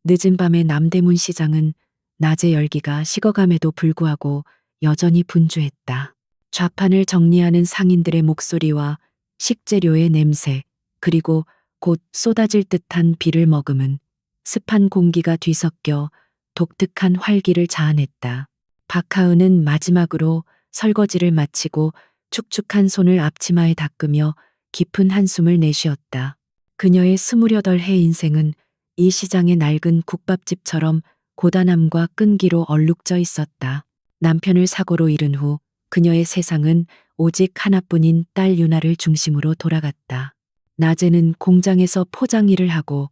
늦은 밤의 남대문 시장은 낮의 열기가 식어감에도 불구하고 여전히 분주했다. 좌판을 정리하는 상인들의 목소리와 식재료의 냄새, 그리고 곧 쏟아질 듯한 비를 머금은 습한 공기가 뒤섞여 독특한 활기를 자아냈다. 박하은은 마지막으로 설거지를 마치고 축축한 손을 앞치마에 닦으며 깊은 한숨을 내쉬었다. 그녀의 28해 인생은 이 시장의 낡은 국밥집처럼 고단함과 끈기로 얼룩져 있었다. 남편을 사고로 잃은 후 그녀의 세상은 오직 하나뿐인 딸 유나를 중심으로 돌아갔다. 낮에는 공장에서 포장 일을 하고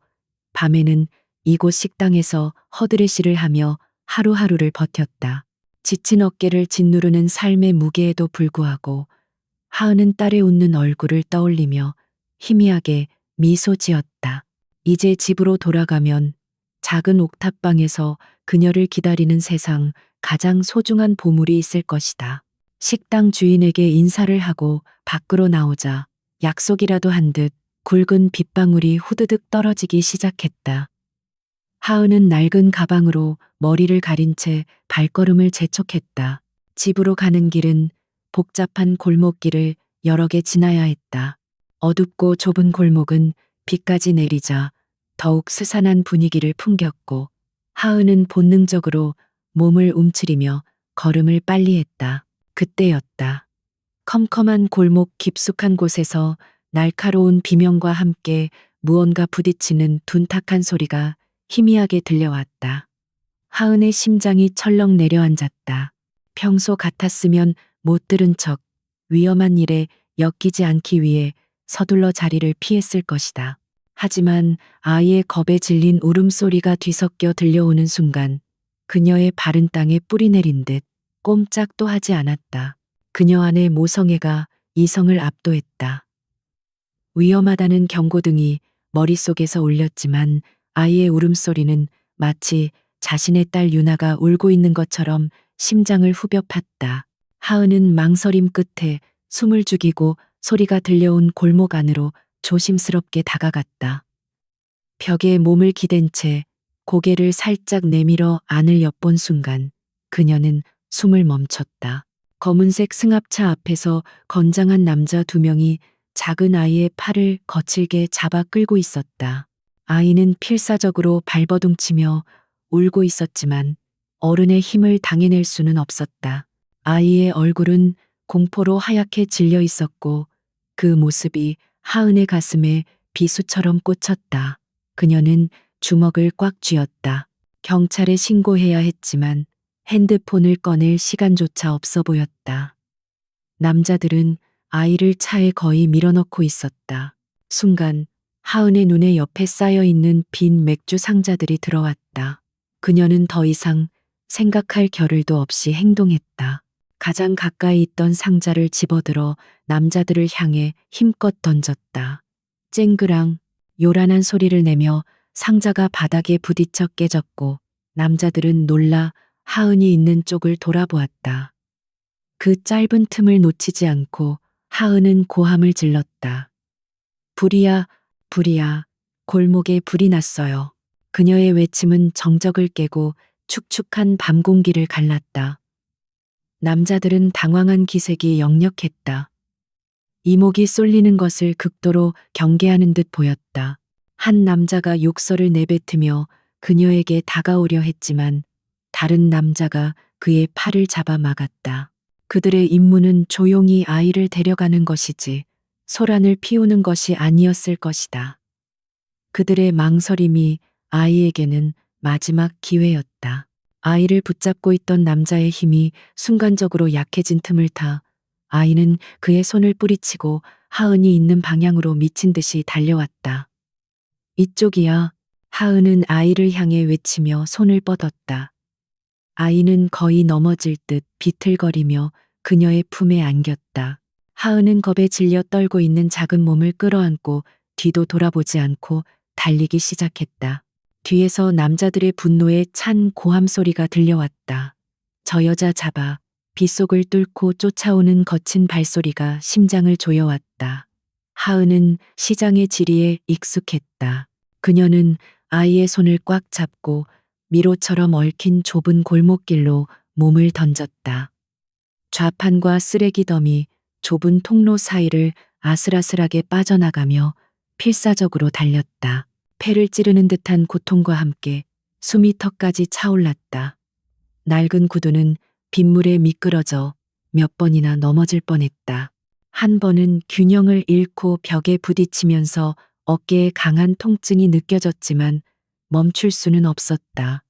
밤에는 이곳 식당에서 허드레시를 하며 하루하루를 버텼다. 지친 어깨를 짓누르는 삶의 무게에도 불구하고 하은은 딸의 웃는 얼굴을 떠올리며 희미하게 미소 지었다. 이제 집으로 돌아가면 작은 옥탑방에서 그녀를 기다리는 세상 가장 소중한 보물이 있을 것이다. 식당 주인에게 인사를 하고 밖으로 나오자 약속이라도 한 듯 굵은 빗방울이 후드득 떨어지기 시작했다. 하은은 낡은 가방으로 머리를 가린 채 발걸음을 재촉했다. 집으로 가는 길은 복잡한 골목길을 여러 개 지나야 했다. 어둡고 좁은 골목은 비까지 내리자 더욱 스산한 분위기를 풍겼고 하은은 본능적으로 몸을 움츠리며 걸음을 빨리 했다. 그때였다. 컴컴한 골목 깊숙한 곳에서 날카로운 비명과 함께 무언가 부딪히는 둔탁한 소리가 희미하게 들려왔다. 하은의 심장이 철렁 내려앉았다. 평소 같았으면 못 들은 척 위험한 일에 엮이지 않기 위해 서둘러 자리를 피했을 것이다. 하지만 아이의 겁에 질린 울음소리가 뒤섞여 들려오는 순간 그녀의 발은 땅에 뿌리 내린 듯 꼼짝도 하지 않았다. 그녀 안의 모성애가 이성을 압도했다. 위험하다는 경고등이 머릿속에서 울렸지만 아이의 울음소리는 마치 자신의 딸 유나가 울고 있는 것처럼 심장을 후벼 팠다. 하은은 망설임 끝에 숨을 죽이고 소리가 들려온 골목 안으로 조심스럽게 다가갔다. 벽에 몸을 기댄 채 고개를 살짝 내밀어 안을 엿본 순간 그녀는 숨을 멈췄다. 검은색 승합차 앞에서 건장한 남자 2명이 작은 아이의 팔을 거칠게 잡아 끌고 있었다. 아이는 필사적으로 발버둥치며 울고 있었지만 어른의 힘을 당해낼 수는 없었다. 아이의 얼굴은 공포로 하얗게 질려 있었고 그 모습이 하은의 가슴에 비수처럼 꽂혔다. 그녀는 주먹을 꽉 쥐었다. 경찰에 신고해야 했지만 핸드폰을 꺼낼 시간조차 없어 보였다. 남자들은 아이를 차에 거의 밀어넣고 있었다. 순간 하은의 눈에 옆에 쌓여 있는 빈 맥주 상자들이 들어왔다. 그녀는 더 이상 생각할 겨를도 없이 행동했다. 가장 가까이 있던 상자를 집어들어 남자들을 향해 힘껏 던졌다. 쨍그랑 요란한 소리를 내며 상자가 바닥에 부딪혀 깨졌고 남자들은 놀라 하은이 있는 쪽을 돌아보았다. 그 짧은 틈을 놓치지 않고 하은은 고함을 질렀다. 불이야, 불이야, 골목에 불이 났어요. 그녀의 외침은 정적을 깨고 축축한 밤 공기를 갈랐다. 남자들은 당황한 기색이 역력했다. 이목이 쏠리는 것을 극도로 경계하는 듯 보였다. 한 남자가 욕설을 내뱉으며 그녀에게 다가오려 했지만 다른 남자가 그의 팔을 잡아 막았다. 그들의 임무는 조용히 아이를 데려가는 것이지 소란을 피우는 것이 아니었을 것이다. 그들의 망설임이 아이에게는 마지막 기회였다. 아이를 붙잡고 있던 남자의 힘이 순간적으로 약해진 틈을 타 아이는 그의 손을 뿌리치고 하은이 있는 방향으로 미친 듯이 달려왔다. 이쪽이야. 하은은 아이를 향해 외치며 손을 뻗었다. 아이는 거의 넘어질 듯 비틀거리며 그녀의 품에 안겼다. 하은은 겁에 질려 떨고 있는 작은 몸을 끌어안고 뒤도 돌아보지 않고 달리기 시작했다. 뒤에서 남자들의 분노에 찬 고함 소리가 들려왔다. 저 여자 잡아. 빗속을 뚫고 쫓아오는 거친 발소리가 심장을 조여왔다. 하은은 시장의 지리에 익숙했다. 그녀는 아이의 손을 꽉 잡고 미로처럼 얽힌 좁은 골목길로 몸을 던졌다. 좌판과 쓰레기 더미, 좁은 통로 사이를 아슬아슬하게 빠져나가며 필사적으로 달렸다. 폐를 찌르는 듯한 고통과 함께 숨이 턱까지 차올랐다. 낡은 구두는 빗물에 미끄러져 몇 번이나 넘어질 뻔했다. 한 번은 균형을 잃고 벽에 부딪히면서 어깨에 강한 통증이 느껴졌지만 멈출 수는 없었다.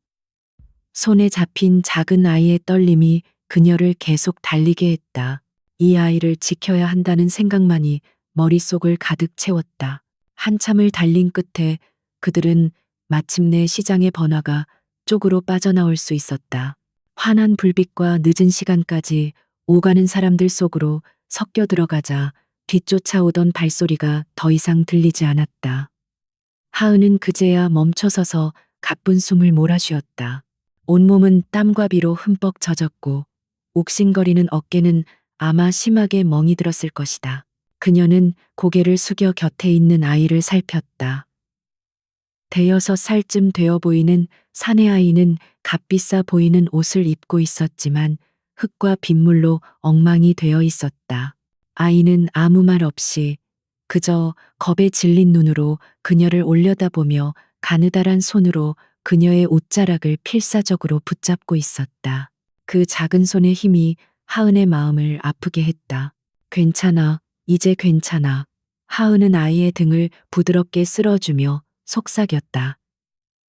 손에 잡힌 작은 아이의 떨림이 그녀를 계속 달리게 했다. 이 아이를 지켜야 한다는 생각만이 머릿속을 가득 채웠다. 한참을 달린 끝에 그들은 마침내 시장의 번화가 쪽으로 빠져나올 수 있었다. 환한 불빛과 늦은 시간까지 오가는 사람들 속으로 섞여 들어가자 뒤쫓아오던 발소리가 더 이상 들리지 않았다. 하은은 그제야 멈춰서서 가쁜 숨을 몰아쉬었다. 온몸은 땀과 비로 흠뻑 젖었고 욱신거리는 어깨는 아마 심하게 멍이 들었을 것이다. 그녀는 고개를 숙여 곁에 있는 아이를 살폈다. 대여섯 살쯤 되어 보이는 사내 아이는 값비싸 보이는 옷을 입고 있었지만 흙과 빗물로 엉망이 되어 있었다. 아이는 아무 말 없이 그저 겁에 질린 눈으로 그녀를 올려다보며 가느다란 손으로 그녀의 옷자락을 필사적으로 붙잡고 있었다. 그 작은 손의 힘이 하은의 마음을 아프게 했다. 괜찮아, 이제 괜찮아. 하은은 아이의 등을 부드럽게 쓸어주며 속삭였다.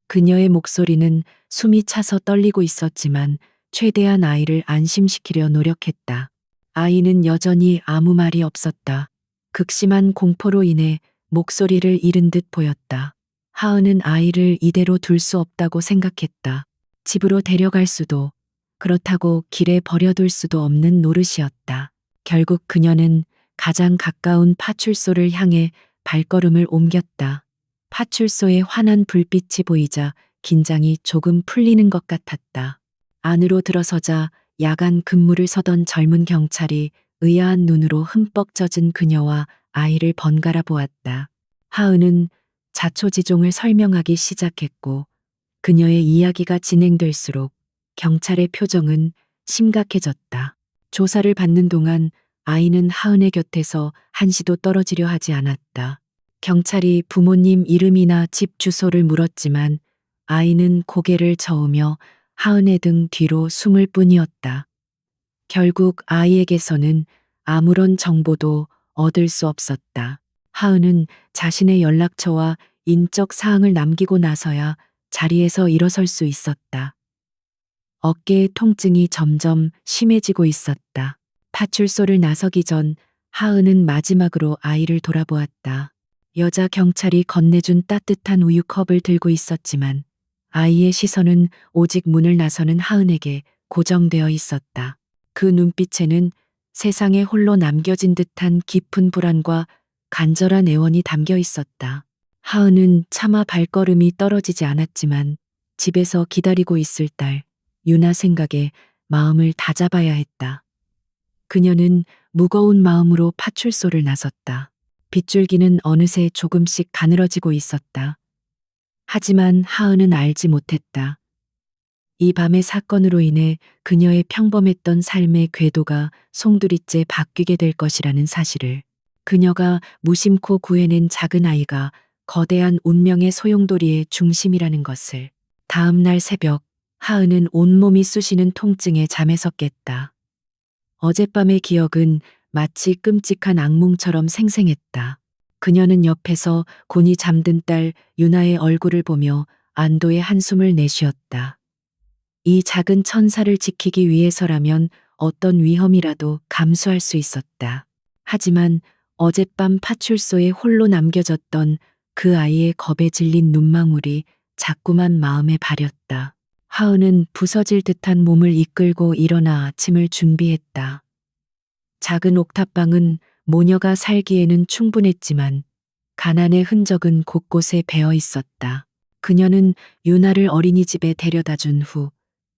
그녀의 목소리는 숨이 차서 떨리고 있었지만 최대한 아이를 안심시키려 노력했다. 아이는 여전히 아무 말이 없었다. 극심한 공포로 인해 목소리를 잃은 듯 보였다. 하은은 아이를 이대로 둘 수 없다고 생각했다. 집으로 데려갈 수도, 그렇다고 길에 버려둘 수도 없는 노릇이었다. 결국 그녀는 가장 가까운 파출소를 향해 발걸음을 옮겼다. 파출소의 환한 불빛이 보이자 긴장이 조금 풀리는 것 같았다. 안으로 들어서자 야간 근무를 서던 젊은 경찰이 의아한 눈으로 흠뻑 젖은 그녀와 아이를 번갈아 보았다. 하은은 자초지종을 설명하기 시작했고 그녀의 이야기가 진행될수록 경찰의 표정은 심각해졌다. 조사를 받는 동안 아이는 하은의 곁에서 한시도 떨어지려 하지 않았다. 경찰이 부모님 이름이나 집 주소를 물었지만 아이는 고개를 저으며 하은의 등 뒤로 숨을 뿐이었다. 결국 아이에게서는 아무런 정보도 얻을 수 없었다. 하은은 자신의 연락처와 인적 사항을 남기고 나서야 자리에서 일어설 수 있었다. 어깨의 통증이 점점 심해지고 있었다. 파출소를 나서기 전 하은은 마지막으로 아이를 돌아보았다. 여자 경찰이 건네준 따뜻한 우유컵을 들고 있었지만 아이의 시선은 오직 문을 나서는 하은에게 고정되어 있었다. 그 눈빛에는 세상에 홀로 남겨진 듯한 깊은 불안과 간절한 애원이 담겨 있었다. 하은은 차마 발걸음이 떨어지지 않았지만 집에서 기다리고 있을 딸 유나 생각에 마음을 다잡아야 했다. 그녀는 무거운 마음으로 파출소를 나섰다. 빗줄기는 어느새 조금씩 가늘어지고 있었다. 하지만 하은은 알지 못했다. 이 밤의 사건으로 인해 그녀의 평범했던 삶의 궤도가 송두리째 바뀌게 될 것이라는 사실을, 그녀가 무심코 구해낸 작은 아이가 거대한 운명의 소용돌이의 중심이라는 것을. 다음 날 새벽, 하은은 온몸이 쑤시는 통증에 잠에서 깼다. 어젯밤의 기억은 마치 끔찍한 악몽처럼 생생했다. 그녀는 옆에서 곤히 잠든 딸 유나의 얼굴을 보며 안도의 한숨을 내쉬었다. 이 작은 천사를 지키기 위해서라면 어떤 위험이라도 감수할 수 있었다. 하지만 어젯밤 파출소에 홀로 남겨졌던 그 아이의 겁에 질린 눈망울이 자꾸만 마음에 바렸다. 하은은 부서질 듯한 몸을 이끌고 일어나 아침을 준비했다. 작은 옥탑방은 모녀가 살기에는 충분했지만 가난의 흔적은 곳곳에 배어 있었다. 그녀는 유나를 어린이집에 데려다 준 후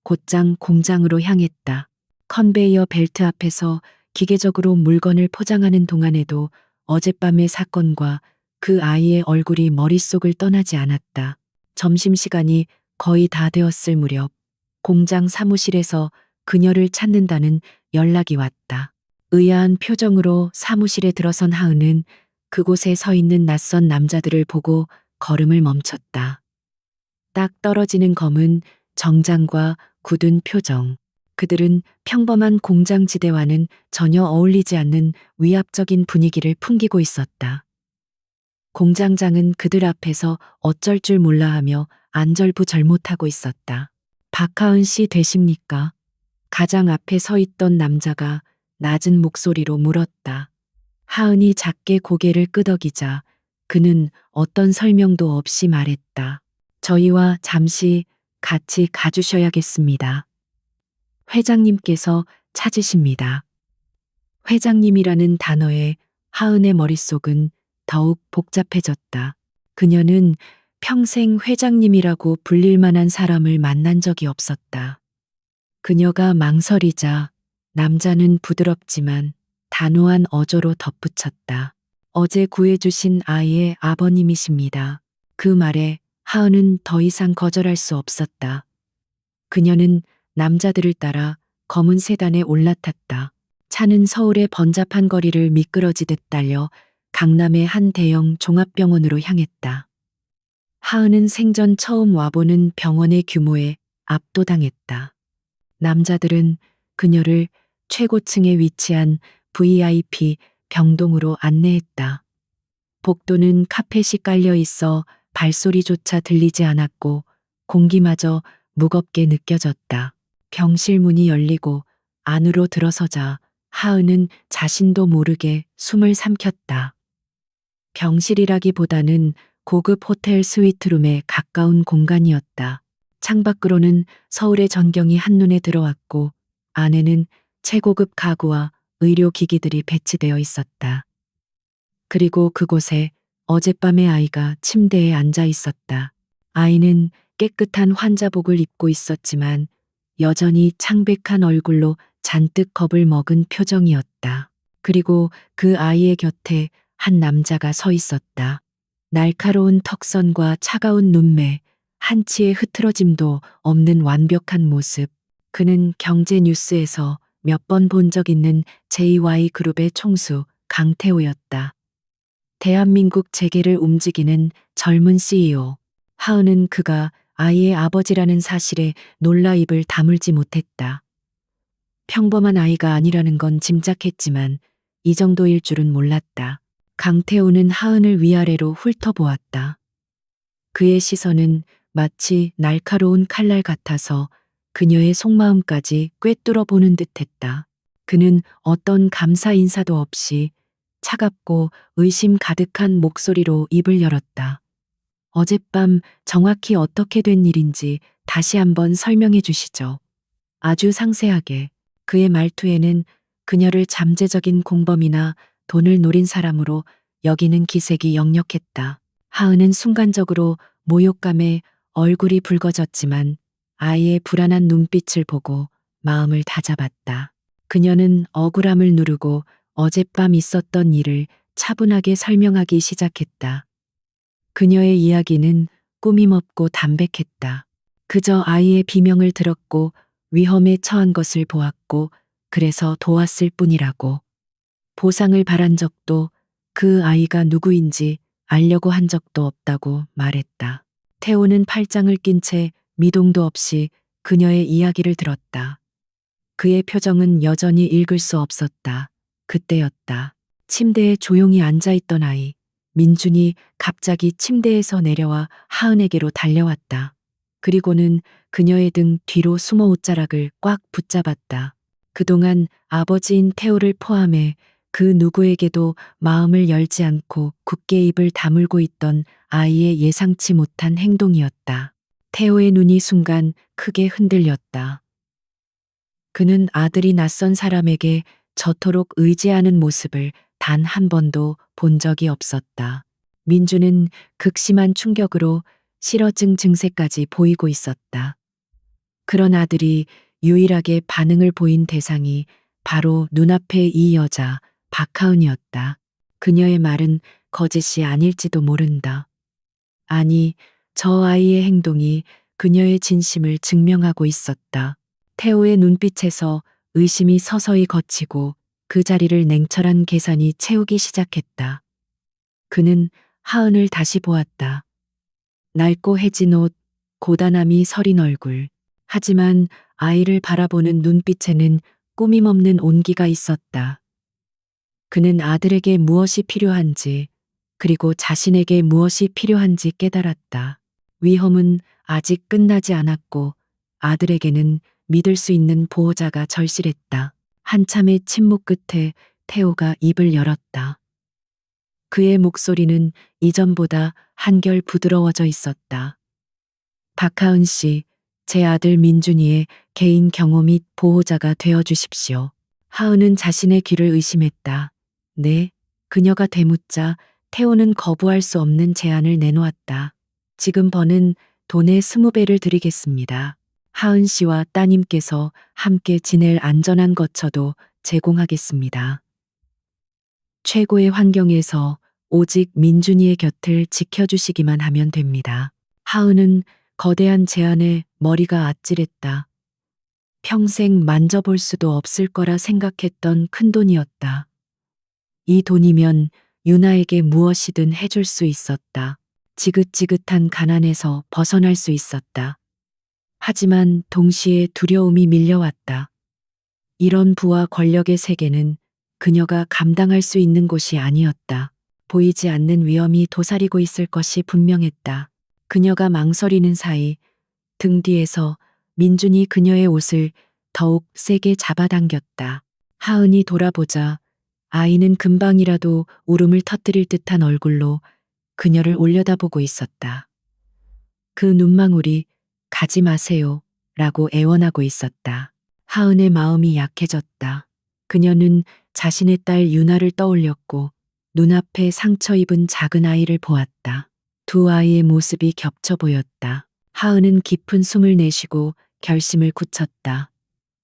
곧장 공장으로 향했다. 컨베이어 벨트 앞에서 기계적으로 물건을 포장하는 동안에도 어젯밤의 사건과 그 아이의 얼굴이 머릿속을 떠나지 않았다. 점심시간이 거의 다 되었을 무렵 공장 사무실에서 그녀를 찾는다는 연락이 왔다. 의아한 표정으로 사무실에 들어선 하은은 그곳에 서 있는 낯선 남자들을 보고 걸음을 멈췄다. 딱 떨어지는 검은 정장과 굳은 표정. 그들은 평범한 공장지대와는 전혀 어울리지 않는 위압적인 분위기를 풍기고 있었다. 공장장은 그들 앞에서 어쩔 줄 몰라 하며 안절부절못하고 있었다. 박하은 씨 되십니까? 가장 앞에 서 있던 남자가 낮은 목소리로 물었다. 하은이 작게 고개를 끄덕이자 그는 어떤 설명도 없이 말했다. 저희와 잠시 같이 가주셔야겠습니다. 회장님께서 찾으십니다. 회장님이라는 단어에 하은의 머릿속은 더욱 복잡해졌다. 그녀는 평생 회장님이라고 불릴 만한 사람을 만난 적이 없었다. 그녀가 망설이자 남자는 부드럽지만 단호한 어조로 덧붙였다. 어제 구해주신 아이의 아버님이십니다. 그 말에 하은은 더 이상 거절할 수 없었다. 그녀는 남자들을 따라 검은 세단에 올라탔다. 차는 서울의 번잡한 거리를 미끄러지듯 달려 강남의 한 대형 종합병원으로 향했다. 하은은 생전 처음 와보는 병원의 규모에 압도당했다. 남자들은 그녀를 최고층에 위치한 VIP 병동으로 안내했다. 복도는 카펫이 깔려 있어 발소리조차 들리지 않았고 공기마저 무겁게 느껴졌다. 병실 문이 열리고 안으로 들어서자 하은은 자신도 모르게 숨을 삼켰다. 병실이라기보다는 고급 호텔 스위트룸에 가까운 공간이었다. 창밖으로는 서울의 전경이 한눈에 들어왔고 안에는 최고급 가구와 의료기기들이 배치되어 있었다. 그리고 그곳에 어젯밤의 아이가 침대에 앉아 있었다. 아이는 깨끗한 환자복을 입고 있었지만 여전히 창백한 얼굴로 잔뜩 겁을 먹은 표정이었다. 그리고 그 아이의 곁에 한 남자가 서 있었다. 날카로운 턱선과 차가운 눈매, 한치의 흐트러짐도 없는 완벽한 모습. 그는 경제 뉴스에서 몇 번 본 적 있는 JY그룹의 총수 강태호였다. 대한민국 재계를 움직이는 젊은 CEO. 하은은 그가 아이의 아버지라는 사실에 놀라 입을 다물지 못했다. 평범한 아이가 아니라는 건 짐작했지만 이 정도일 줄은 몰랐다. 강태호는 하은을 위아래로 훑어보았다. 그의 시선은 마치 날카로운 칼날 같아서 그녀의 속마음까지 꿰뚫어 보는 듯했다. 그는 어떤 감사 인사도 없이 차갑고 의심 가득한 목소리로 입을 열었다. 어젯밤 정확히 어떻게 된 일인지 다시 한번 설명해 주시죠. 아주 상세하게. 그의 말투에는 그녀를 잠재적인 공범이나 돈을 노린 사람으로 여기는 기색이 역력했다. 하은은 순간적으로 모욕감에 얼굴이 붉어졌지만 아이의 불안한 눈빛을 보고 마음을 다잡았다. 그녀는 억울함을 누르고 어젯밤 있었던 일을 차분하게 설명하기 시작했다. 그녀의 이야기는 꾸밈없고 담백했다. 그저 아이의 비명을 들었고 위험에 처한 것을 보았고 그래서 도왔을 뿐이라고. 보상을 바란 적도 그 아이가 누구인지 알려고 한 적도 없다고 말했다. 태호는 팔짱을 낀 채 미동도 없이 그녀의 이야기를 들었다. 그의 표정은 여전히 읽을 수 없었다. 그때였다. 침대에 조용히 앉아있던 아이. 민준이 갑자기 침대에서 내려와 하은에게로 달려왔다. 그리고는 그녀의 등 뒤로 숨어 옷자락을 꽉 붙잡았다. 그동안 아버지인 태호를 포함해 그 누구에게도 마음을 열지 않고 굳게 입을 다물고 있던 아이의 예상치 못한 행동이었다. 태호의 눈이 순간 크게 흔들렸다. 그는 아들이 낯선 사람에게 저토록 의지하는 모습을 단 한 번도 본 적이 없었다. 민주는 극심한 충격으로 실어증 증세까지 보이고 있었다. 그런 아들이 유일하게 반응을 보인 대상이 바로 눈앞의 이 여자 박하은이었다. 그녀의 말은 거짓이 아닐지도 모른다. 아니, 저 아이의 행동이 그녀의 진심을 증명하고 있었다. 태호의 눈빛에서 의심이 서서히 걷히고 그 자리를 냉철한 계산이 채우기 시작했다. 그는 하은을 다시 보았다. 낡고 해진 옷, 고단함이 서린 얼굴. 하지만 아이를 바라보는 눈빛에는 꾸밈없는 온기가 있었다. 그는 아들에게 무엇이 필요한지, 그리고 자신에게 무엇이 필요한지 깨달았다. 위험은 아직 끝나지 않았고 아들에게는 믿을 수 있는 보호자가 절실했다. 한참의 침묵 끝에 태호가 입을 열었다. 그의 목소리는 이전보다 한결 부드러워져 있었다. 박하은 씨, 제 아들 민준이의 개인 경호 및 보호자가 되어 주십시오. 하은은 자신의 귀를 의심했다. 네, 그녀가 되묻자 태호는 거부할 수 없는 제안을 내놓았다. 지금 버는 돈의 20배를 드리겠습니다. 하은 씨와 따님께서 함께 지낼 안전한 거처도 제공하겠습니다. 최고의 환경에서 오직 민준이의 곁을 지켜주시기만 하면 됩니다. 하은은 거대한 제안에 머리가 아찔했다. 평생 만져볼 수도 없을 거라 생각했던 큰돈이었다. 이 돈이면 유나에게 무엇이든 해줄 수 있었다. 지긋지긋한 가난에서 벗어날 수 있었다. 하지만 동시에 두려움이 밀려왔다. 이런 부와 권력의 세계는 그녀가 감당할 수 있는 곳이 아니었다. 보이지 않는 위험이 도사리고 있을 것이 분명했다. 그녀가 망설이는 사이 등 뒤에서 민준이 그녀의 옷을 더욱 세게 잡아당겼다. 하은이 돌아보자 아이는 금방이라도 울음을 터뜨릴 듯한 얼굴로 그녀를 올려다보고 있었다. 그 눈망울이 가지 마세요 라고 애원하고 있었다. 하은의 마음이 약해졌다. 그녀는 자신의 딸 유나를 떠올렸고 눈앞에 상처 입은 작은 아이를 보았다. 두 아이의 모습이 겹쳐 보였다. 하은은 깊은 숨을 내쉬고 결심을 굳혔다.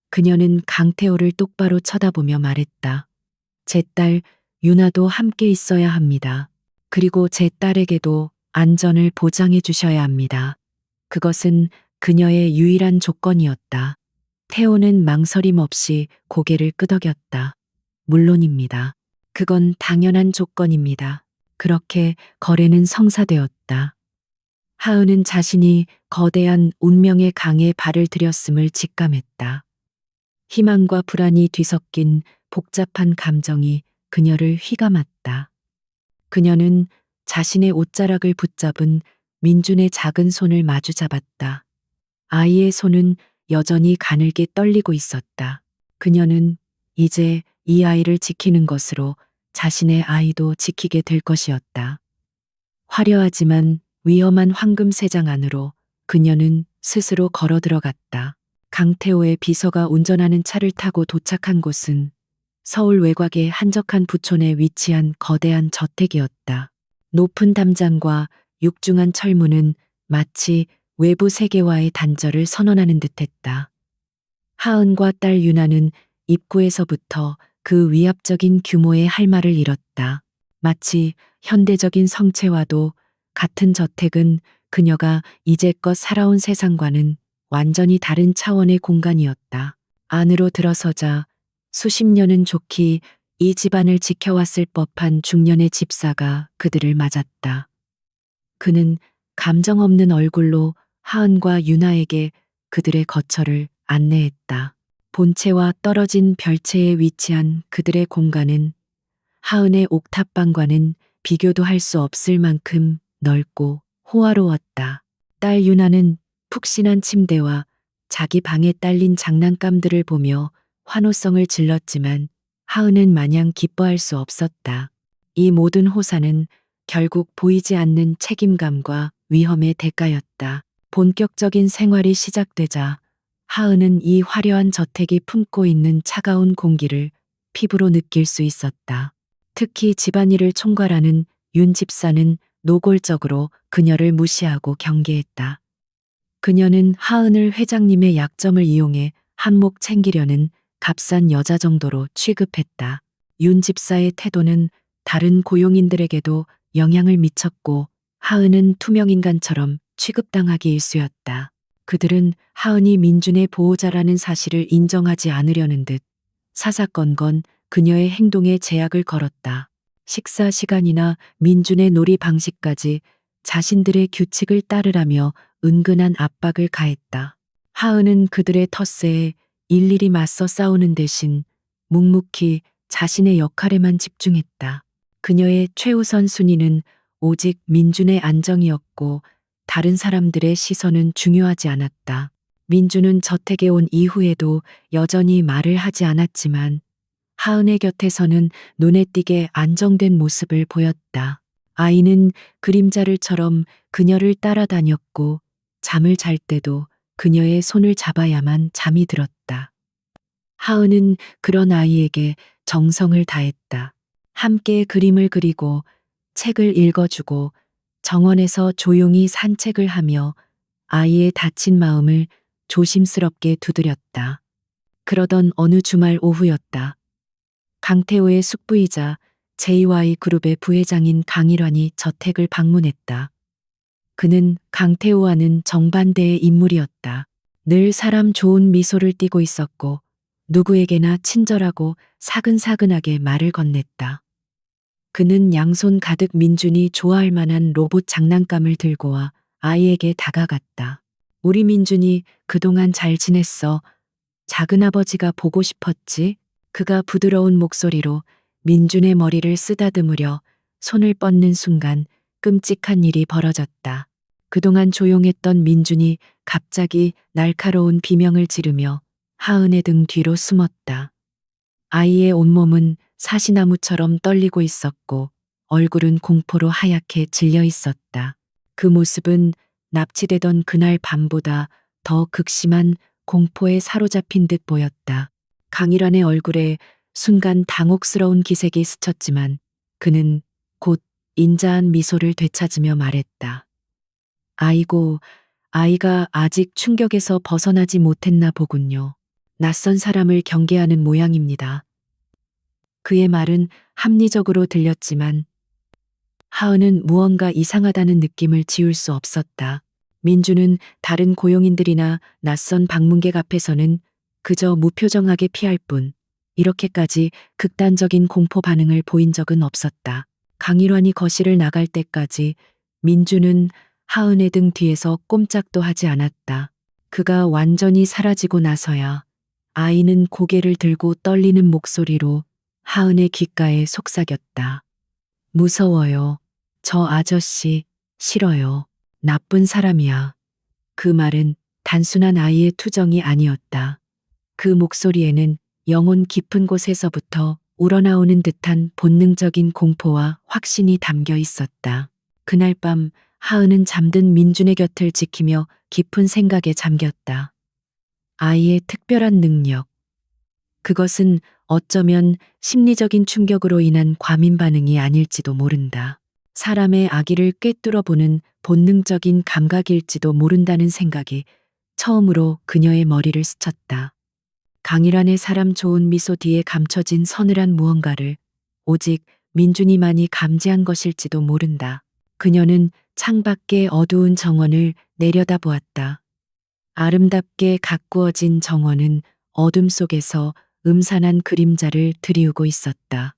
그녀는 강태호를 똑바로 쳐다보며 말했다. 제 딸 유나도 함께 있어야 합니다. 그리고 제 딸에게도 안전을 보장해 주셔야 합니다. 그것은 그녀의 유일한 조건이었다. 태호는 망설임 없이 고개를 끄덕였다. 물론입니다. 그건 당연한 조건입니다. 그렇게 거래는 성사되었다. 하은은 자신이 거대한 운명의 강에 발을 들였음을 직감했다. 희망과 불안이 뒤섞인 복잡한 감정이 그녀를 휘감았다. 그녀는 자신의 옷자락을 붙잡은 민준의 작은 손을 마주 잡았다. 아이의 손은 여전히 가늘게 떨리고 있었다. 그녀는 이제 이 아이를 지키는 것으로 자신의 아이도 지키게 될 것이었다. 화려하지만 위험한 황금세장 안으로 그녀는 스스로 걸어 들어갔다. 강태호의 비서가 운전하는 차를 타고 도착한 곳은 서울 외곽의 한적한 부촌에 위치한 거대한 저택이었다. 높은 담장과 육중한 철문은 마치 외부 세계와의 단절을 선언하는 듯했다. 하은과 딸 유나는 입구에서부터 그 위압적인 규모의 할 말을 잃었다. 마치 현대적인 성체와도 같은 저택은 그녀가 이제껏 살아온 세상과는 완전히 다른 차원의 공간이었다. 안으로 들어서자 수십 년은 좋게 이 집안을 지켜왔을 법한 중년의 집사가 그들을 맞았다. 그는 감정 없는 얼굴로 하은과 유나에게 그들의 거처를 안내했다. 본체와 떨어진 별채에 위치한 그들의 공간은 하은의 옥탑방과는 비교도 할 수 없을 만큼 넓고 호화로웠다. 딸 유나는 푹신한 침대와 자기 방에 딸린 장난감들을 보며 환호성을 질렀지만 하은은 마냥 기뻐할 수 없었다. 이 모든 호사는 결국 보이지 않는 책임감과 위험의 대가였다. 본격적인 생활이 시작되자 하은은 이 화려한 저택이 품고 있는 차가운 공기를 피부로 느낄 수 있었다. 특히 집안일을 총괄하는 윤 집사는 노골적으로 그녀를 무시하고 경계했다. 그녀는 하은을 회장님의 약점을 이용해 한몫 챙기려는 값싼 여자 정도로 취급했다. 윤 집사의 태도는 다른 고용인들에게도 영향을 미쳤고 하은은 투명인간처럼 취급당하기 일쑤였다. 그들은 하은이 민준의 보호자라는 사실을 인정하지 않으려는 듯 사사건건 그녀의 행동에 제약을 걸었다. 식사 시간이나 민준의 놀이 방식까지 자신들의 규칙을 따르라며 은근한 압박을 가했다. 하은은 그들의 텃세에 일일이 맞서 싸우는 대신 묵묵히 자신의 역할에만 집중했다. 그녀의 최우선 순위는 오직 민준의 안정이었고 다른 사람들의 시선은 중요하지 않았다. 민준은 저택에 온 이후에도 여전히 말을 하지 않았지만 하은의 곁에서는 눈에 띄게 안정된 모습을 보였다. 아이는 그림자를처럼 그녀를 따라다녔고 잠을 잘 때도 그녀의 손을 잡아야만 잠이 들었다. 하은은 그런 아이에게 정성을 다했다. 함께 그림을 그리고 책을 읽어주고 정원에서 조용히 산책을 하며 아이의 다친 마음을 조심스럽게 두드렸다. 그러던 어느 주말 오후였다. 강태호의 숙부이자 JY 그룹의 부회장인 강일환이 저택을 방문했다. 그는 강태호와는 정반대의 인물이었다. 늘 사람 좋은 미소를 띠고 있었고 누구에게나 친절하고 사근사근하게 말을 건넸다. 그는 양손 가득 민준이 좋아할 만한 로봇 장난감을 들고 와 아이에게 다가갔다. 우리 민준이 그동안 잘 지냈어. 작은아버지가 보고 싶었지? 그가 부드러운 목소리로 민준의 머리를 쓰다듬으려 손을 뻗는 순간 끔찍한 일이 벌어졌다. 그동안 조용했던 민준이 갑자기 날카로운 비명을 지르며 하은의 등 뒤로 숨었다. 아이의 온몸은 사시나무처럼 떨리고 있었고 얼굴은 공포로 하얗게 질려 있었다. 그 모습은 납치되던 그날 밤보다 더 극심한 공포에 사로잡힌 듯 보였다. 강일환의 얼굴에 순간 당혹스러운 기색이 스쳤지만 그는 곧 인자한 미소를 되찾으며 말했다. 아이고, 아이가 아직 충격에서 벗어나지 못했나 보군요. 낯선 사람을 경계하는 모양입니다. 그의 말은 합리적으로 들렸지만 하은은 무언가 이상하다는 느낌을 지울 수 없었다. 민주는 다른 고용인들이나 낯선 방문객 앞에서는 그저 무표정하게 피할 뿐 이렇게까지 극단적인 공포 반응을 보인 적은 없었다. 강일환이 거실을 나갈 때까지 민주는 하은의 등 뒤에서 꼼짝도 하지 않았다. 그가 완전히 사라지고 나서야 아이는 고개를 들고 떨리는 목소리로 하은의 귓가에 속삭였다. 무서워요. 저 아저씨 싫어요. 나쁜 사람이야. 그 말은 단순한 아이의 투정이 아니었다. 그 목소리에는 영혼 깊은 곳에서부터 우러나오는 듯한 본능적인 공포와 확신이 담겨 있었다. 그날 밤 하은은 잠든 민준의 곁을 지키며 깊은 생각에 잠겼다. 아이의 특별한 능력. 그것은 어쩌면 심리적인 충격으로 인한 과민 반응이 아닐지도 모른다. 사람의 악의를 꿰뚫어 보는 본능적인 감각일지도 모른다는 생각이 처음으로 그녀의 머리를 스쳤다. 강일환의 사람 좋은 미소 뒤에 감춰진 서늘한 무언가를 오직 민준이만이 감지한 것일지도 모른다. 그녀는 창밖의 어두운 정원을 내려다보았다. 아름답게 가꾸어진 정원은 어둠 속에서 음산한 그림자를 드리우고 있었다.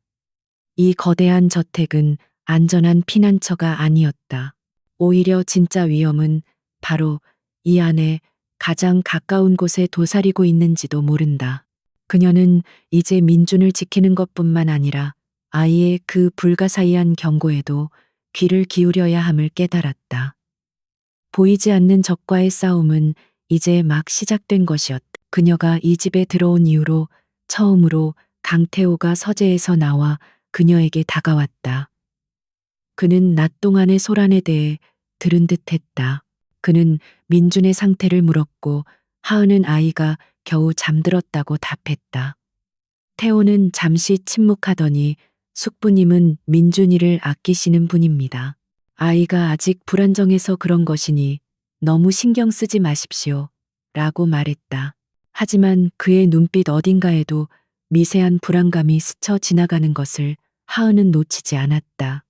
이 거대한 저택은 안전한 피난처가 아니었다. 오히려 진짜 위험은 바로 이 안에 가장 가까운 곳에 도사리고 있는지도 모른다. 그녀는 이제 민준을 지키는 것뿐만 아니라 아이의 그 불가사의한 경고에도 귀를 기울여야 함을 깨달았다. 보이지 않는 적과의 싸움은 이제 막 시작된 것이었다. 그녀가 이 집에 들어온 이후로 처음으로 강태호가 서재에서 나와 그녀에게 다가왔다. 그는 낮 동안의 소란에 대해 들은 듯 했다. 그는 민준의 상태를 물었고 하은은 아이가 겨우 잠들었다고 답했다. 태호는 잠시 침묵하더니 숙부님은 민준이를 아끼시는 분입니다. 아이가 아직 불안정해서 그런 것이니 너무 신경 쓰지 마십시오. 라고 말했다. 하지만 그의 눈빛 어딘가에도 미세한 불안감이 스쳐 지나가는 것을 하은은 놓치지 않았다.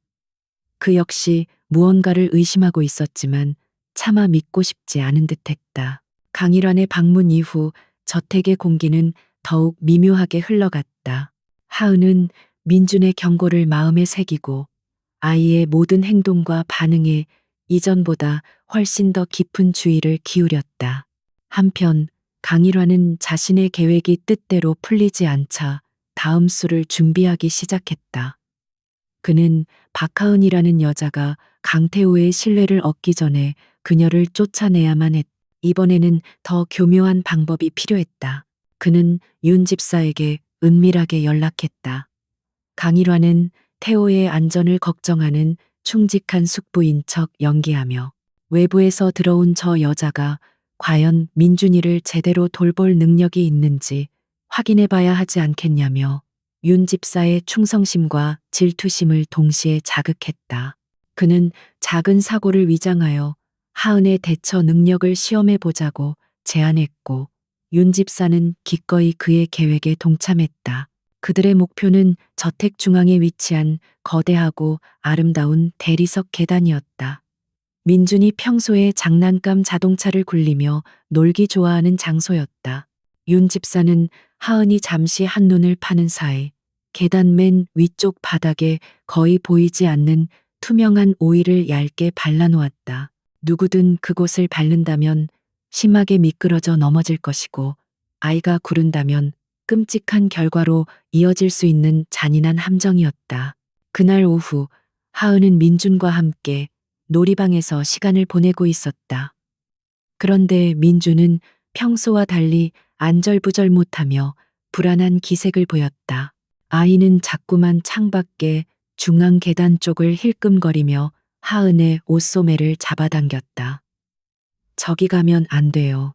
그 역시 무언가를 의심하고 있었지만 차마 믿고 싶지 않은 듯했다. 강일환의 방문 이후 저택의 공기는 더욱 미묘하게 흘러갔다. 하은은 민준의 경고를 마음에 새기고 아이의 모든 행동과 반응에 이전보다 훨씬 더 깊은 주의를 기울였다. 한편 강일환은 자신의 계획이 뜻대로 풀리지 않자 다음 수를 준비하기 시작했다. 그는 박하은이라는 여자가 강태호의 신뢰를 얻기 전에 그녀를 쫓아내야만 했다. 이번에는 더 교묘한 방법이 필요했다. 그는 윤 집사에게 은밀하게 연락했다. 강일환은 태호의 안전을 걱정하는 충직한 숙부인 척 연기하며 외부에서 들어온 저 여자가 과연 민준이를 제대로 돌볼 능력이 있는지 확인해 봐야 하지 않겠냐며 윤 집사의 충성심과 질투심을 동시에 자극했다. 그는 작은 사고를 위장하여 하은의 대처 능력을 시험해 보자고 제안했고 윤 집사는 기꺼이 그의 계획에 동참했다. 그들의 목표는 저택 중앙에 위치한 거대하고 아름다운 대리석 계단이었다. 민준이 평소에 장난감 자동차를 굴리며 놀기 좋아하는 장소였다. 윤 집사는 하은이 잠시 한눈을 파는 사이 계단 맨 위쪽 바닥에 거의 보이지 않는 투명한 오일을 얇게 발라놓았다. 누구든 그곳을 밟는다면 심하게 미끄러져 넘어질 것이고 아이가 구른다면 끔찍한 결과로 이어질 수 있는 잔인한 함정이었다. 그날 오후 하은은 민준과 함께 놀이방에서 시간을 보내고 있었다. 그런데 민준은 평소와 달리 안절부절 못하며 불안한 기색을 보였다. 아이는 자꾸만 창밖에 중앙 계단 쪽을 힐끔거리며 하은의 옷소매를 잡아당겼다. 저기 가면 안 돼요.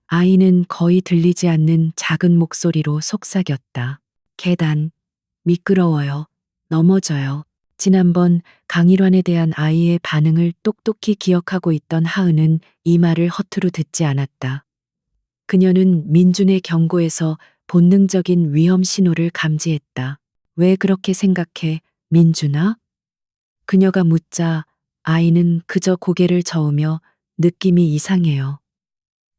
아이는 거의 들리지 않는 작은 목소리로 속삭였다. 계단, 미끄러워요. 넘어져요. 지난번 강일환에 대한 아이의 반응을 똑똑히 기억하고 있던 하은은 이 말을 허투루 듣지 않았다. 그녀는 민준의 경고에서 본능적인 위험 신호를 감지했다. 왜 그렇게 생각해, 민준아? 그녀가 묻자 아이는 그저 고개를 저으며 느낌이 이상해요.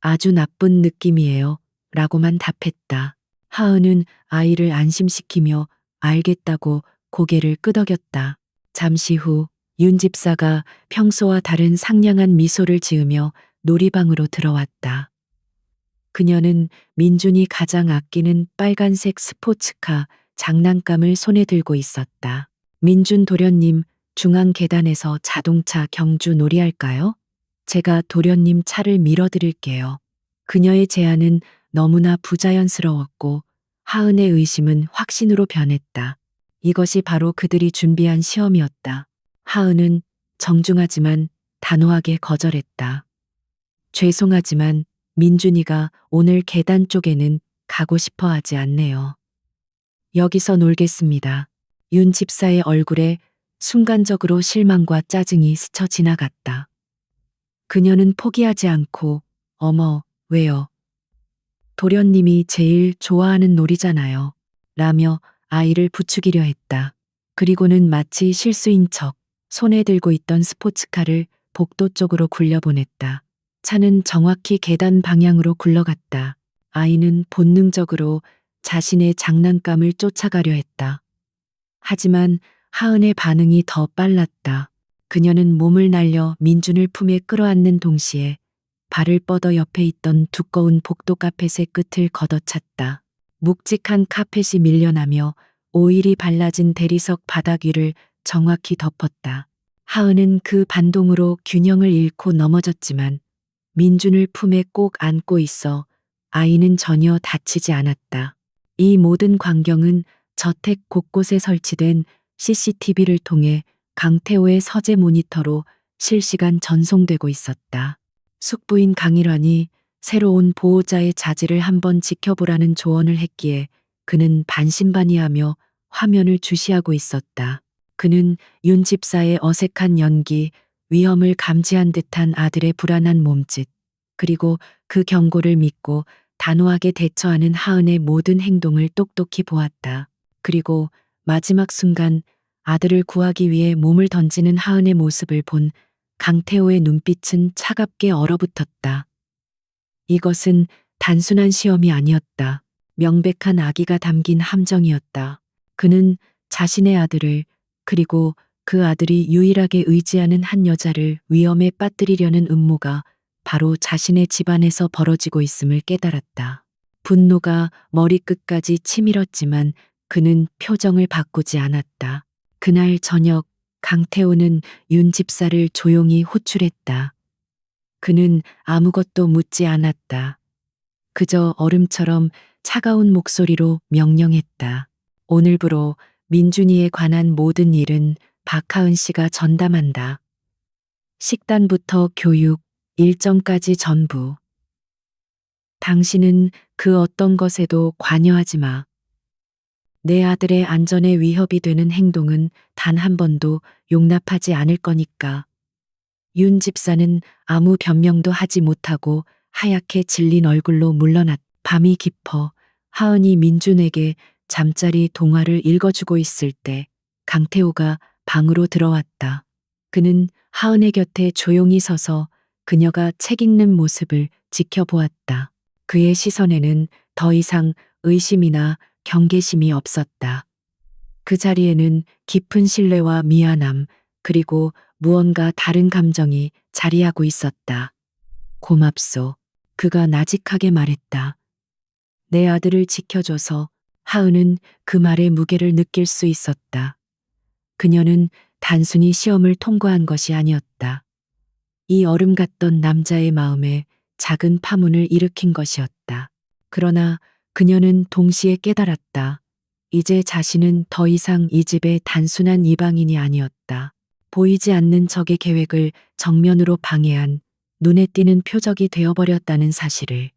아주 나쁜 느낌이에요. 라고만 답했다. 하은은 아이를 안심시키며 알겠다고 고개를 끄덕였다. 잠시 후 윤 집사가 평소와 다른 상냥한 미소를 지으며 놀이방으로 들어왔다. 그녀는 민준이 가장 아끼는 빨간색 스포츠카 장난감을 손에 들고 있었다. 민준 도련님, 중앙 계단에서 자동차 경주 놀이할까요? 제가 도련님 차를 밀어드릴게요. 그녀의 제안은 너무나 부자연스러웠고 하은의 의심은 확신으로 변했다. 이것이 바로 그들이 준비한 시험이었다. 하은은 정중하지만 단호하게 거절했다. 죄송하지만 민준이가 오늘 계단 쪽에는 가고 싶어 하지 않네요. 여기서 놀겠습니다. 윤 집사의 얼굴에 순간적으로 실망과 짜증이 스쳐 지나갔다. 그녀는 포기하지 않고 어머, 왜요? 도련님이 제일 좋아하는 놀이잖아요. 라며 아이를 부추기려 했다. 그리고는 마치 실수인 척 손에 들고 있던 스포츠카를 복도 쪽으로 굴려보냈다. 차는 정확히 계단 방향으로 굴러갔다. 아이는 본능적으로 자신의 장난감을 쫓아가려 했다. 하지만 하은의 반응이 더 빨랐다. 그녀는 몸을 날려 민준을 품에 끌어안는 동시에 발을 뻗어 옆에 있던 두꺼운 복도 카펫의 끝을 걷어찼다. 묵직한 카펫이 밀려나며 오일이 발라진 대리석 바닥 위를 정확히 덮었다. 하은은 그 반동으로 균형을 잃고 넘어졌지만 민준을 품에 꼭 안고 있어 아이는 전혀 다치지 않았다. 이 모든 광경은 저택 곳곳에 설치된 CCTV를 통해 강태호의 서재 모니터로 실시간 전송되고 있었다. 숙부인 강일환이 새로운 보호자의 자질을 한번 지켜보라는 조언을 했기에 그는 반신반의하며 화면을 주시하고 있었다. 그는 윤 집사의 어색한 연기, 위험을 감지한 듯한 아들의 불안한 몸짓, 그리고 그 경고를 믿고 단호하게 대처하는 하은의 모든 행동을 똑똑히 보았다. 그리고 마지막 순간 아들을 구하기 위해 몸을 던지는 하은의 모습을 본 강태호의 눈빛은 차갑게 얼어붙었다. 이것은 단순한 시험이 아니었다. 명백한 악의가 담긴 함정이었다. 그는 자신의 아들을, 그리고 그 아들이 유일하게 의지하는 한 여자를 위험에 빠뜨리려는 음모가 바로 자신의 집안에서 벌어지고 있음을 깨달았다. 분노가 머리끝까지 치밀었지만 그는 표정을 바꾸지 않았다. 그날 저녁 강태호는 윤 집사를 조용히 호출했다. 그는 아무것도 묻지 않았다. 그저 얼음처럼 차가운 목소리로 명령했다. 오늘부로 민준이에 관한 모든 일은 박하은 씨가 전담한다. 식단부터 교육, 일정까지 전부. 당신은 그 어떤 것에도 관여하지 마. 내 아들의 안전에 위협이 되는 행동은 단 한 번도 용납하지 않을 거니까. 윤 집사는 아무 변명도 하지 못하고 하얗게 질린 얼굴로 물러났다. 밤이 깊어 하은이 민준에게 잠자리 동화를 읽어주고 있을 때 강태호가 방으로 들어왔다. 그는 하은의 곁에 조용히 서서 그녀가 책 읽는 모습을 지켜보았다. 그의 시선에는 더 이상 의심이나 경계심이 없었다. 그 자리에는 깊은 신뢰와 미안함, 그리고 무언가 다른 감정이 자리하고 있었다. 고맙소. 그가 나직하게 말했다. 내 아들을 지켜줘서. 하은은 그 말의 무게를 느낄 수 있었다. 그녀는 단순히 시험을 통과한 것이 아니었다. 이 얼음 같던 남자의 마음에 작은 파문을 일으킨 것이었다. 그러나 그녀는 동시에 깨달았다. 이제 자신은 더 이상 이 집의 단순한 이방인이 아니었다. 보이지 않는 적의 계획을 정면으로 방해한 눈에 띄는 표적이 되어버렸다는 사실을.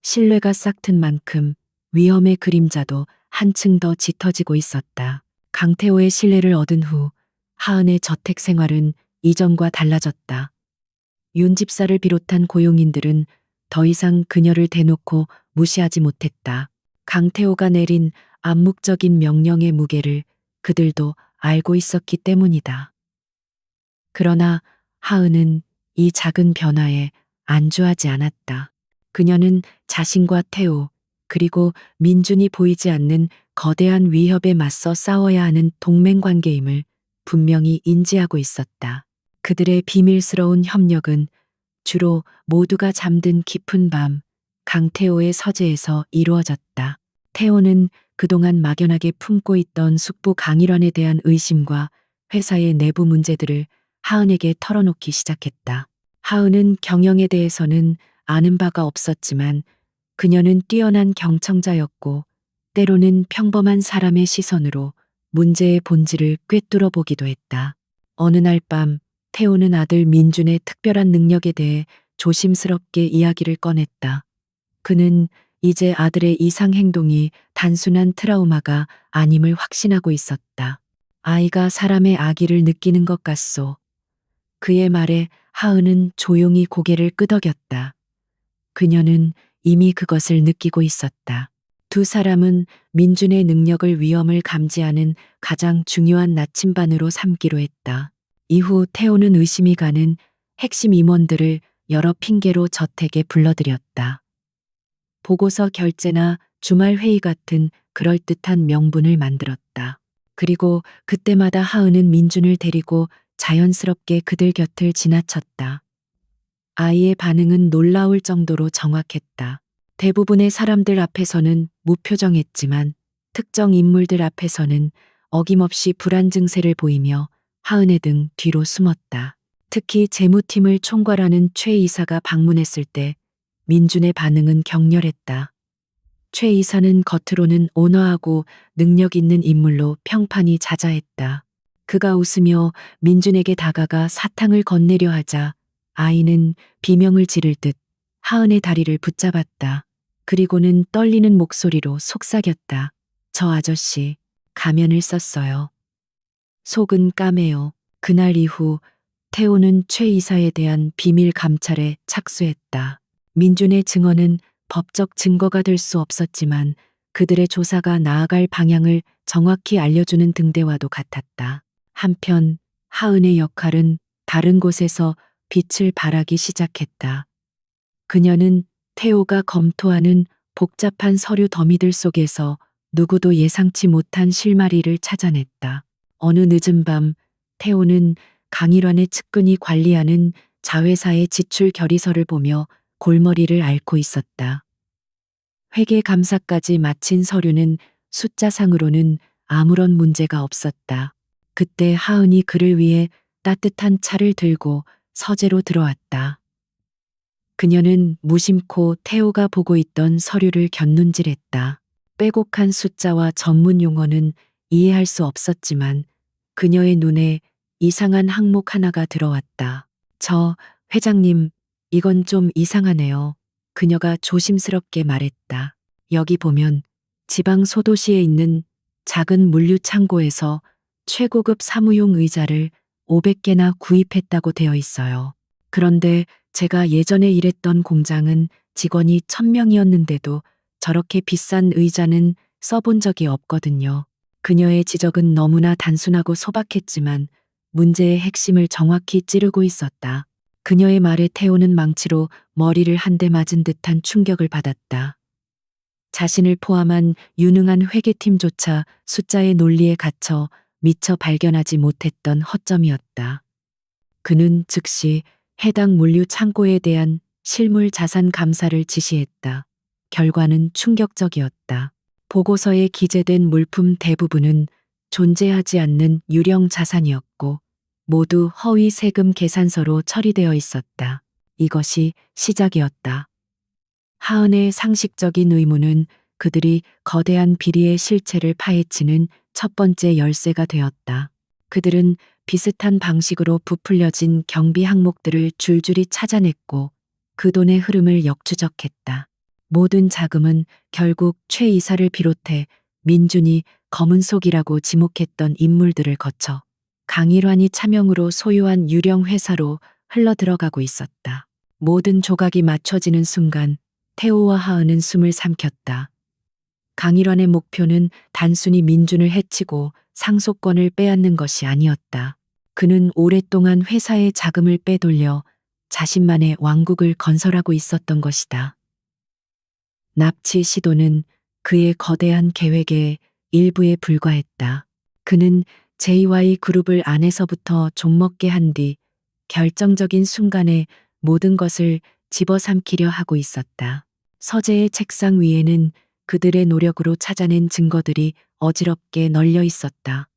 신뢰가 싹튼 만큼 위험의 그림자도 한층 더 짙어지고 있었다. 강태호의 신뢰를 얻은 후 하은의 저택 생활은 이전과 달라졌다. 윤 집사를 비롯한 고용인들은 더 이상 그녀를 대놓고 무시하지 못했다. 강태호가 내린 암묵적인 명령의 무게를 그들도 알고 있었기 때문이다. 그러나 하은은 이 작은 변화에 안주하지 않았다. 그녀는 자신과 태호, 그리고 민준이 보이지 않는 거대한 위협에 맞서 싸워야 하는 동맹 관계임을 분명히 인지하고 있었다. 그들의 비밀스러운 협력은 주로 모두가 잠든 깊은 밤 강태호의 서재에서 이루어졌다. 태호는 그동안 막연하게 품고 있던 숙부 강일환에 대한 의심과 회사의 내부 문제들을 하은에게 털어놓기 시작했다. 하은은 경영에 대해서는 아는 바가 없었지만 그녀는 뛰어난 경청자였고 때로는 평범한 사람의 시선으로 문제의 본질을 꿰뚫어 보기도 했다. 어느 날 밤 태호는 아들 민준의 특별한 능력에 대해 조심스럽게 이야기를 꺼냈다. 그는 이제 아들의 이상 행동이 단순한 트라우마가 아님을 확신하고 있었다. 아이가 사람의 악의를 느끼는 것 같소. 그의 말에 하은은 조용히 고개를 끄덕였다. 그녀는 이미 그것을 느끼고 있었다. 두 사람은 민준의 능력을 위험을 감지하는 가장 중요한 나침반으로 삼기로 했다. 이후 태호는 의심이 가는 핵심 임원들을 여러 핑계로 저택에 불러들였다. 보고서 결제나 주말 회의 같은 그럴듯한 명분을 만들었다. 그리고 그때마다 하은은 민준을 데리고 자연스럽게 그들 곁을 지나쳤다. 아이의 반응은 놀라울 정도로 정확했다. 대부분의 사람들 앞에서는 무표정했지만 특정 인물들 앞에서는 어김없이 불안 증세를 보이며 하은의 등 뒤로 숨었다. 특히 재무팀을 총괄하는 최 이사가 방문했을 때 민준의 반응은 격렬했다. 최 이사는 겉으로는 온화하고 능력 있는 인물로 평판이 자자했다. 그가 웃으며 민준에게 다가가 사탕을 건네려 하자 아이는 비명을 지를 듯 하은의 다리를 붙잡았다. 그리고는 떨리는 목소리로 속삭였다. 저 아저씨, 가면을 썼어요. 속은 까매요. 그날 이후 태호는 최 이사에 대한 비밀 감찰에 착수했다. 민준의 증언은 법적 증거가 될 수 없었지만 그들의 조사가 나아갈 방향을 정확히 알려주는 등대와도 같았다. 한편 하은의 역할은 다른 곳에서 빛을 발하기 시작했다. 그녀는 태호가 검토하는 복잡한 서류 더미들 속에서 누구도 예상치 못한 실마리를 찾아냈다. 어느 늦은 밤 태호는 강일환의 측근이 관리하는 자회사의 지출 결의서를 보며 골머리를 앓고 있었다. 회계 감사까지 마친 서류는 숫자상으로는 아무런 문제가 없었다. 그때 하은이 그를 위해 따뜻한 차를 들고 서재로 들어왔다. 그녀는 무심코 태호가 보고 있던 서류를 곁눈질했다. 빼곡한 숫자와 전문 용어는 이해할 수 없었지만 그녀의 눈에 이상한 항목 하나가 들어왔다. 저, 회장님, 이건 좀 이상하네요. 그녀가 조심스럽게 말했다. 여기 보면 지방 소도시에 있는 작은 물류 창고에서 최고급 사무용 의자를 500개나 구입했다고 되어 있어요. 그런데 제가 예전에 일했던 공장은 직원이 1000명이었는데도 저렇게 비싼 의자는 써본 적이 없거든요. 그녀의 지적은 너무나 단순하고 소박했지만 문제의 핵심을 정확히 찌르고 있었다. 그녀의 말에 태호는 망치로 머리를 한 대 맞은 듯한 충격을 받았다. 자신을 포함한 유능한 회계팀조차 숫자의 논리에 갇혀 미처 발견하지 못했던 허점이었다. 그는 즉시 해당 물류 창고에 대한 실물 자산 감사를 지시했다. 결과는 충격적이었다. 보고서에 기재된 물품 대부분은 존재하지 않는 유령 자산이었고 모두 허위 세금 계산서로 처리되어 있었다. 이것이 시작이었다. 하은의 상식적인 의무는 그들이 거대한 비리의 실체를 파헤치는 첫 번째 열쇠가 되었다. 그들은 비슷한 방식으로 부풀려진 경비 항목들을 줄줄이 찾아냈고 그 돈의 흐름을 역추적했다. 모든 자금은 결국 최 이사를 비롯해 민준이 검은 속이라고 지목했던 인물들을 거쳐 강일환이 차명으로 소유한 유령 회사로 흘러들어가고 있었다. 모든 조각이 맞춰지는 순간 태호와 하은은 숨을 삼켰다. 강일환의 목표는 단순히 민준을 해치고 상속권을 빼앗는 것이 아니었다. 그는 오랫동안 회사의 자금을 빼돌려 자신만의 왕국을 건설하고 있었던 것이다. 납치 시도는 그의 거대한 계획의 일부에 불과했다. 그는 JY 그룹을 안에서부터 좀먹게 한 뒤 결정적인 순간에 모든 것을 집어삼키려 하고 있었다. 서재의 책상 위에는 그들의 노력으로 찾아낸 증거들이 어지럽게 널려 있었다.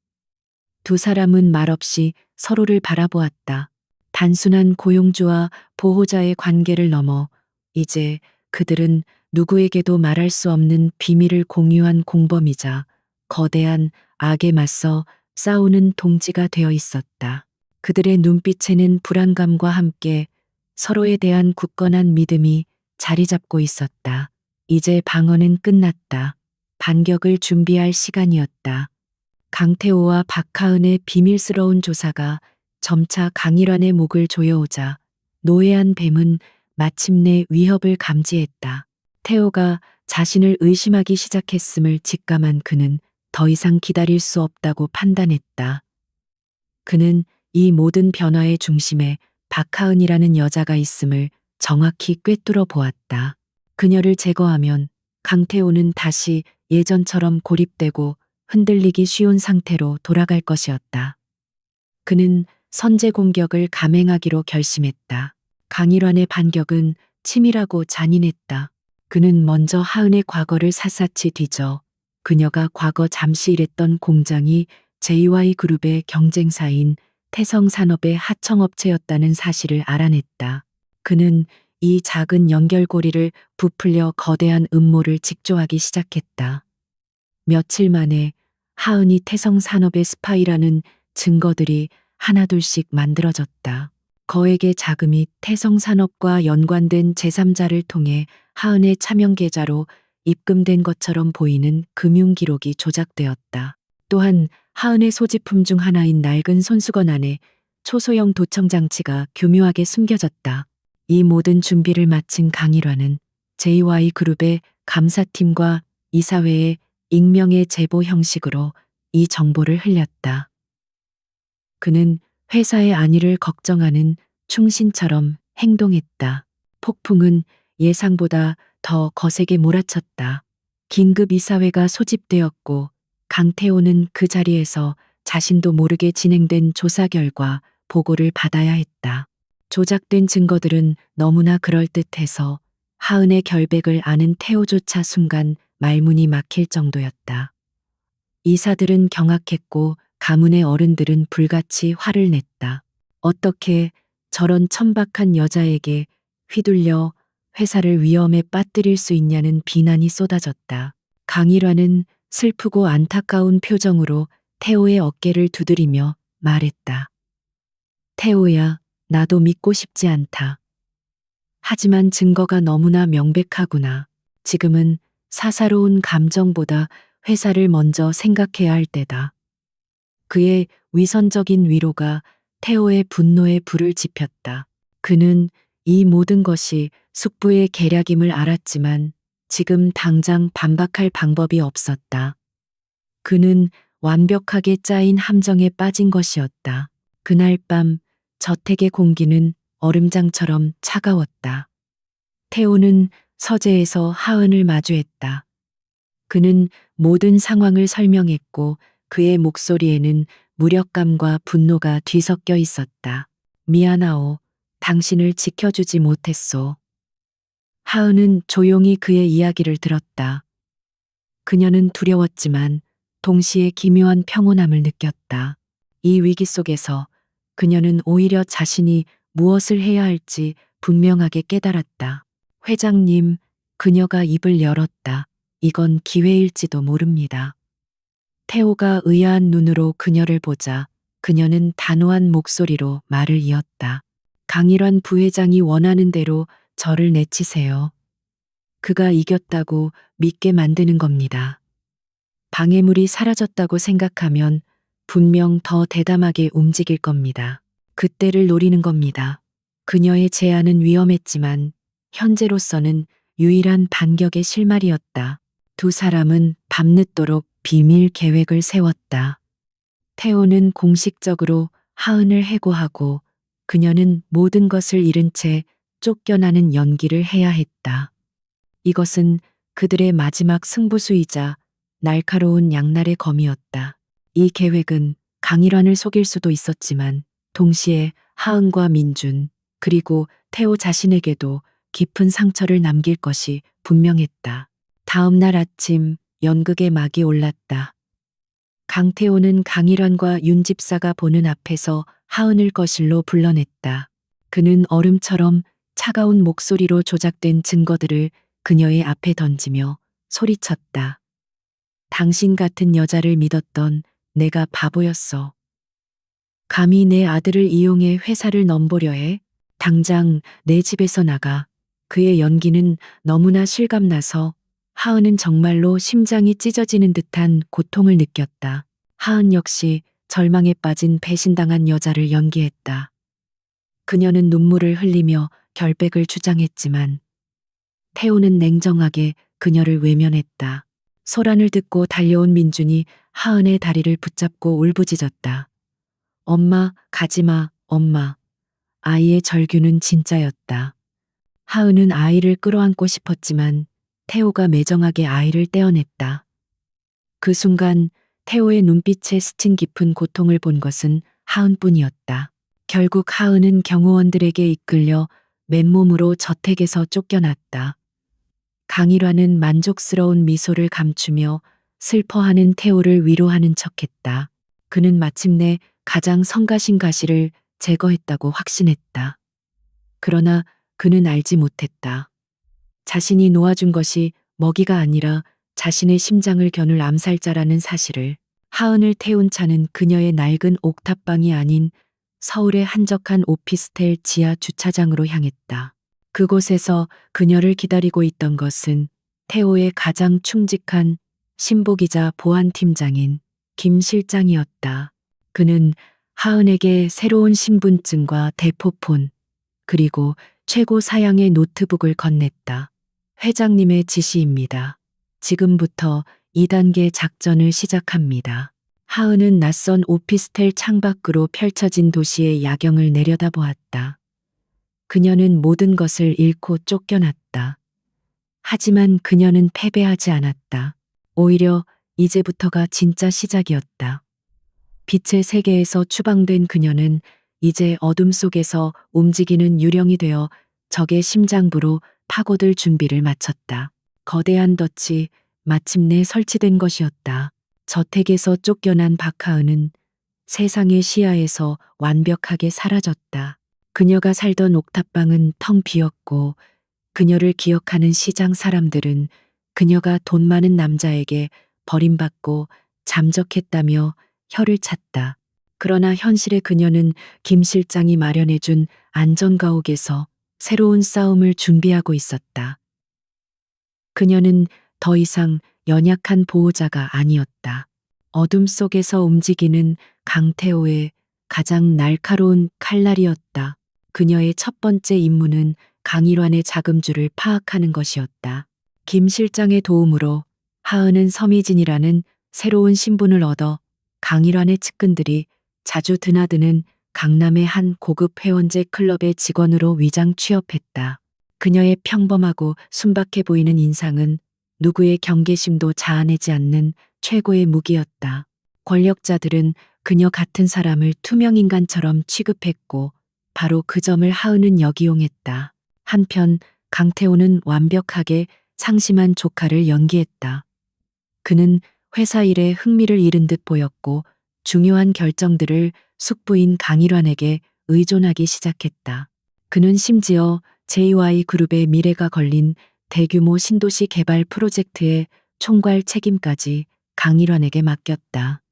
두 사람은 말없이 서로를 바라보았다. 단순한 고용주와 보호자의 관계를 넘어 이제 그들은 누구에게도 말할 수 없는 비밀을 공유한 공범이자 거대한 악에 맞서 싸우는 동지가 되어 있었다. 그들의 눈빛에는 불안감과 함께 서로에 대한 굳건한 믿음이 자리 잡고 있었다. 이제 방어는 끝났다. 반격을 준비할 시간이었다. 강태호와 박하은의 비밀스러운 조사가 점차 강일환의 목을 조여오자 노예한 뱀은 마침내 위협을 감지했다. 태호가 자신을 의심하기 시작했음을 직감한 그는 더 이상 기다릴 수 없다고 판단했다. 그는 이 모든 변화의 중심에 박하은이라는 여자가 있음을 정확히 꿰뚫어 보았다. 그녀를 제거하면 강태호는 다시 예전처럼 고립되고 흔들리기 쉬운 상태로 돌아갈 것이었다. 그는 선제 공격을 감행하기로 결심했다. 강일환의 반격은 치밀하고 잔인했다. 그는 먼저 하은의 과거를 샅샅이 뒤져 그녀가 과거 잠시 일했던 공장이 JY그룹의 경쟁사인 태성산업의 하청업체였다는 사실을 알아냈다. 그는 이 작은 연결고리를 부풀려 거대한 음모를 직조하기 시작했다. 며칠 만에 하은이 태성산업의 스파이라는 증거들이 하나둘씩 만들어졌다. 거액의 자금이 태성산업과 연관된 제3자를 통해 하은의 차명 계좌로 입금된 것처럼 보이는 금융기록이 조작되었다. 또한 하은의 소지품 중 하나인 낡은 손수건 안에 초소형 도청 장치가 교묘하게 숨겨졌다. 이 모든 준비를 마친 강일환은 JY그룹의 감사팀과 이사회에 익명의 제보 형식으로 이 정보를 흘렸다. 그는 회사의 안위를 걱정하는 충신처럼 행동했다. 폭풍은 예상보다 더 거세게 몰아쳤다. 긴급 이사회가 소집되었고 강태호는 그 자리에서 자신도 모르게 진행된 조사 결과 보고를 받아야 했다. 조작된 증거들은 너무나 그럴듯해서 하은의 결백을 아는 태호조차 순간 말문이 막힐 정도였다. 이사들은 경악했고 가문의 어른들은 불같이 화를 냈다. 어떻게 저런 천박한 여자에게 휘둘려 회사를 위험에 빠뜨릴 수 있냐는 비난이 쏟아졌다. 강일화는 슬프고 안타까운 표정으로 태호의 어깨를 두드리며 말했다. 태호야, 나도 믿고 싶지 않다. 하지만 증거가 너무나 명백하구나. 지금은 사사로운 감정보다 회사를 먼저 생각해야 할 때다. 그의 위선적인 위로가 태호의 분노에 불을 지폈다. 그는 이 모든 것이 숙부의 계략임을 알았지만 지금 당장 반박할 방법이 없었다. 그는 완벽하게 짜인 함정에 빠진 것이었다. 그날 밤 저택의 공기는 얼음장처럼 차가웠다. 태호는 서재에서 하은을 마주했다. 그는 모든 상황을 설명했고 그의 목소리에는 무력감과 분노가 뒤섞여 있었다. 미안하오. 당신을 지켜주지 못했소. 하은은 조용히 그의 이야기를 들었다. 그녀는 두려웠지만 동시에 기묘한 평온함을 느꼈다. 이 위기 속에서 그녀는 오히려 자신이 무엇을 해야 할지 분명하게 깨달았다. 회장님, 그녀가 입을 열었다. 이건 기회일지도 모릅니다. 태호가 의아한 눈으로 그녀를 보자 그녀는 단호한 목소리로 말을 이었다. 강일환 부회장이 원하는 대로 저를 내치세요. 그가 이겼다고 믿게 만드는 겁니다. 방해물이 사라졌다고 생각하면 분명 더 대담하게 움직일 겁니다. 그때를 노리는 겁니다. 그녀의 제안은 위험했지만 현재로서는 유일한 반격의 실마리였다. 두 사람은 밤늦도록 비밀 계획을 세웠다. 태호는 공식적으로 하은을 해고하고 그녀는 모든 것을 잃은 채 쫓겨나는 연기를 해야 했다. 이것은 그들의 마지막 승부수이자 날카로운 양날의 검이었다. 이 계획은 강일환을 속일 수도 있었지만 동시에 하은과 민준 그리고 태호 자신에게도 깊은 상처를 남길 것이 분명했다. 다음 날 아침 연극의 막이 올랐다. 강태호는 강일환과 윤 집사가 보는 앞에서 하은을 거실로 불러냈다. 그는 얼음처럼 차가운 목소리로 조작된 증거들을 그녀의 앞에 던지며 소리쳤다. 당신 같은 여자를 믿었던 내가 바보였어. 감히 내 아들을 이용해 회사를 넘보려 해? 당장 내 집에서 나가. 그의 연기는 너무나 실감나서 하은은 정말로 심장이 찢어지는 듯한 고통을 느꼈다. 하은 역시 절망에 빠진 배신당한 여자를 연기했다. 그녀는 눈물을 흘리며 결백을 주장했지만 태호는 냉정하게 그녀를 외면했다. 소란을 듣고 달려온 민준이 하은의 다리를 붙잡고 울부짖었다. 엄마, 가지마, 엄마. 아이의 절규는 진짜였다. 하은은 아이를 끌어안고 싶었지만 태호가 매정하게 아이를 떼어냈다. 그 순간 태호의 눈빛에 스친 깊은 고통을 본 것은 하은뿐이었다. 결국 하은은 경호원들에게 이끌려 맨몸으로 저택에서 쫓겨났다. 강일환은 만족스러운 미소를 감추며 슬퍼하는 태호를 위로하는 척했다. 그는 마침내 가장 성가신 가시를 제거했다고 확신했다. 그러나 그는 알지 못했다. 자신이 놓아준 것이 먹이가 아니라 자신의 심장을 겨눌 암살자라는 사실을. 하은을 태운 차는 그녀의 낡은 옥탑방이 아닌 서울의 한적한 오피스텔 지하 주차장으로 향했다. 그곳에서 그녀를 기다리고 있던 것은 태호의 가장 충직한 신복이자 보안팀장인 김 실장이었다. 그는 하은에게 새로운 신분증과 대포폰, 그리고 최고 사양의 노트북을 건넸다. 회장님의 지시입니다. 지금부터 2단계 작전을 시작합니다. 하은은 낯선 오피스텔 창밖으로 펼쳐진 도시의 야경을 내려다보았다. 그녀는 모든 것을 잃고 쫓겨났다. 하지만 그녀는 패배하지 않았다. 오히려 이제부터가 진짜 시작이었다. 빛의 세계에서 추방된 그녀는 이제 어둠 속에서 움직이는 유령이 되어 적의 심장부로 파고들 준비를 마쳤다. 거대한 덫이 마침내 설치된 것이었다. 저택에서 쫓겨난 박하은은 세상의 시야에서 완벽하게 사라졌다. 그녀가 살던 옥탑방은 텅 비었고 그녀를 기억하는 시장 사람들은 그녀가 돈 많은 남자에게 버림받고 잠적했다며 혀를 찼다. 그러나 현실의 그녀는 김 실장이 마련해준 안전가옥에서 새로운 싸움을 준비하고 있었다. 그녀는 더 이상 연약한 보호자가 아니었다. 어둠 속에서 움직이는 강태호의 가장 날카로운 칼날이었다. 그녀의 첫 번째 임무는 강일환의 자금줄을 파악하는 것이었다. 김 실장의 도움으로 하은은 서미진이라는 새로운 신분을 얻어 강일환의 측근들이 자주 드나드는 강남의 한 고급 회원제 클럽의 직원으로 위장 취업했다. 그녀의 평범하고 순박해 보이는 인상은 누구의 경계심도 자아내지 않는 최고의 무기였다. 권력자들은 그녀 같은 사람을 투명인간처럼 취급했고 바로 그 점을 하은은 역이용했다. 한편 강태호는 완벽하게 상심한 조카를 연기했다. 그는 회사 일에 흥미를 잃은 듯 보였고 중요한 결정들을 숙부인 강일환에게 의존하기 시작했다. 그는 심지어 JY그룹의 미래가 걸린 대규모 신도시 개발 프로젝트의 총괄 책임까지 강일환에게 맡겼다.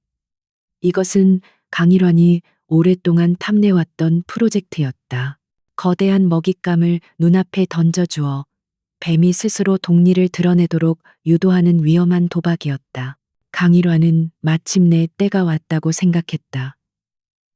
이것은 강일환이 오랫동안 탐내왔던 프로젝트였다. 거대한 먹잇감을 눈앞에 던져주어 뱀이 스스로 독리를 드러내도록 유도하는 위험한 도박이었다. 강일환은 마침내 때가 왔다고 생각했다.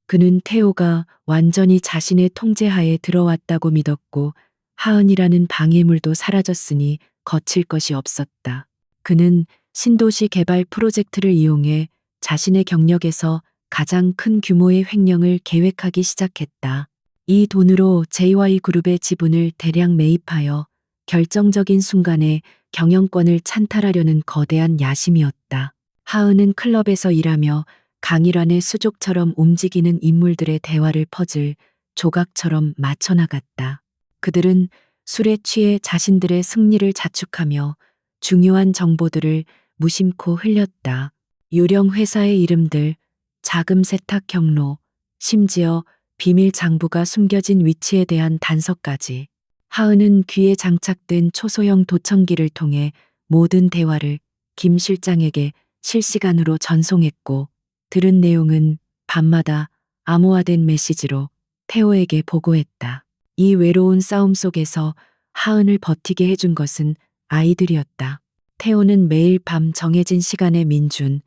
그는 태호가 완전히 자신의 통제하에 들어왔다고 믿었고 하은이라는 방해물도 사라졌으니 거칠 것이 없었다. 그는 신도시 개발 프로젝트를 이용해 자신의 경력에서 가장 큰 규모의 횡령을 계획하기 시작했다. 이 돈으로 JY그룹의 지분을 대량 매입하여 결정적인 순간에 경영권을 찬탈하려는 거대한 야심이었다. 하은은 클럽에서 일하며 강일환의 수족처럼 움직이는 인물들의 대화를 퍼즐 조각처럼 맞춰나갔다. 그들은 술에 취해 자신들의 승리를 자축하며 중요한 정보들을 무심코 흘렸다. 유령 회사의 이름들, 자금 세탁 경로, 심지어 비밀 장부가 숨겨진 위치에 대한 단서까지. 하은은 귀에 장착된 초소형 도청기를 통해 모든 대화를 김 실장에게 실시간으로 전송했고 들은 내용은 밤마다 암호화된 메시지로 태호에게 보고했다. 이 외로운 싸움 속에서 하은을 버티게 해준 것은 아이들이었다. 태호는 매일 밤 정해진 시간에 민준,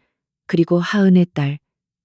그리고 하은의 딸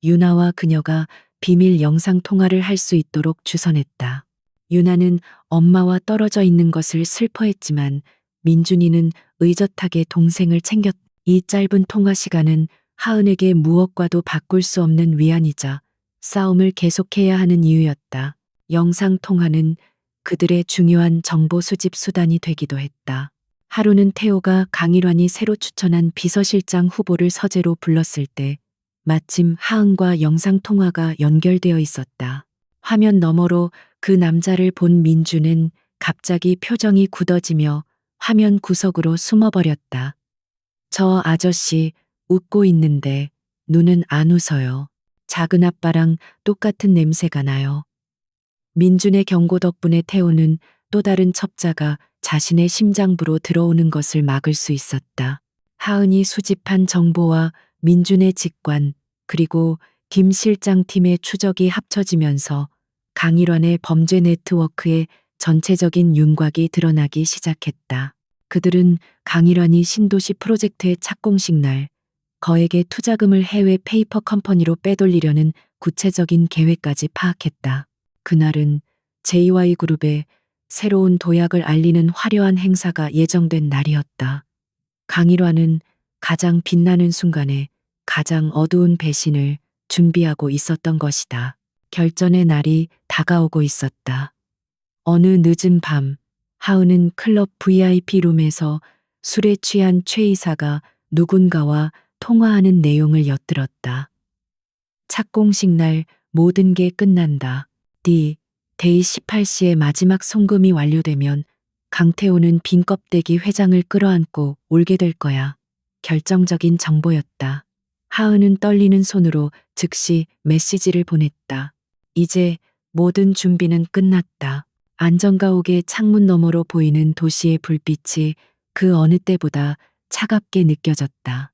유나와 그녀가 비밀 영상 통화를 할 수 있도록 주선했다. 유나는 엄마와 떨어져 있는 것을 슬퍼했지만 민준이는 의젓하게 동생을 챙겼다. 이 짧은 통화 시간은 하은에게 무엇과도 바꿀 수 없는 위안이자 싸움을 계속해야 하는 이유였다. 영상 통화는 그들의 중요한 정보 수집 수단이 되기도 했다. 하루는 태호가 강일환이 새로 추천한 비서실장 후보를 서재로 불렀을 때 마침 하은과 영상 통화가 연결되어 있었다. 화면 너머로 그 남자를 본 민주는 갑자기 표정이 굳어지며 화면 구석으로 숨어버렸다. 저 아저씨 웃고 있는데 눈은 안 웃어요. 작은 아빠랑 똑같은 냄새가 나요. 민준의 경고 덕분에 태호는 또 다른 첩자가 자신의 심장부로 들어오는 것을 막을 수 있었다. 하은이 수집한 정보와 민준의 직관, 그리고 김 실장 팀의 추적이 합쳐지면서 강일환의 범죄 네트워크의 전체적인 윤곽이 드러나기 시작했다. 그들은 강일환이 신도시 프로젝트의 착공식 날 거액의 투자금을 해외 페이퍼 컴퍼니로 빼돌리려는 구체적인 계획까지 파악했다. 그날은 JY그룹의 새로운 도약을 알리는 화려한 행사가 예정된 날이었다. 강일환은 가장 빛나는 순간에 가장 어두운 배신을 준비하고 있었던 것이다. 결전의 날이 다가오고 있었다. 어느 늦은 밤, 하은은 클럽 VIP 룸에서 술에 취한 최 이사가 누군가와 통화하는 내용을 엿들었다. 착공식 날 모든 게 끝난다. 데이 18시의 마지막 송금이 완료되면 강태호는 빈 껍데기 회장을 끌어안고 울게 될 거야. 결정적인 정보였다. 하은은 떨리는 손으로 즉시 메시지를 보냈다. 이제 모든 준비는 끝났다. 안정가옥의 창문 너머로 보이는 도시의 불빛이 그 어느 때보다 차갑게 느껴졌다.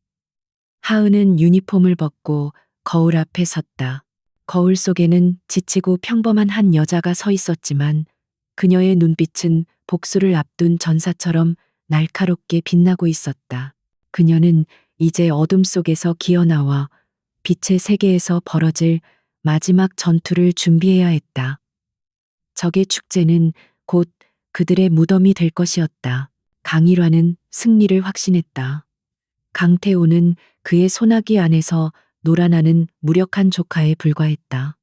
하은은 유니폼을 벗고 거울 앞에 섰다. 거울 속에는 지치고 평범한 한 여자가 서 있었지만 그녀의 눈빛은 복수를 앞둔 전사처럼 날카롭게 빛나고 있었다. 그녀는 이제 어둠 속에서 기어나와 빛의 세계에서 벌어질 마지막 전투를 준비해야 했다. 적의 축제는 곧 그들의 무덤이 될 것이었다. 강일화는 승리를 확신했다. 강태호는 그의 소나기 안에서 놀아나는 무력한 조카에 불과했다.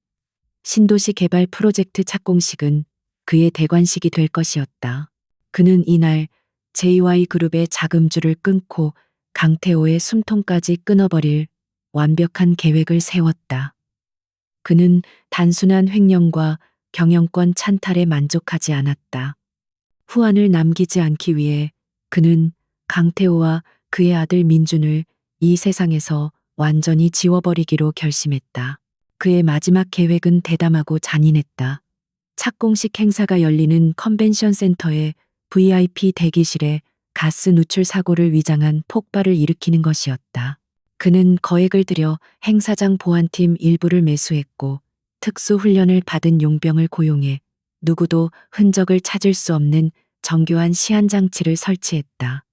신도시 개발 프로젝트 착공식은 그의 대관식이 될 것이었다. 그는 이날 JY그룹의 자금줄을 끊고 강태호의 숨통까지 끊어버릴 완벽한 계획을 세웠다. 그는 단순한 횡령과 경영권 찬탈에 만족하지 않았다. 후환을 남기지 않기 위해 그는 강태호와 그의 아들 민준을 이 세상에서 완전히 지워버리기로 결심했다. 그의 마지막 계획은 대담하고 잔인했다. 착공식 행사가 열리는 컨벤션 센터의 VIP 대기실에 가스 누출 사고를 위장한 폭발을 일으키는 것이었다. 그는 거액을 들여 행사장 보안팀 일부를 매수했고 특수훈련을 받은 용병을 고용해 누구도 흔적을 찾을 수 없는 정교한 시한장치를 설치했다.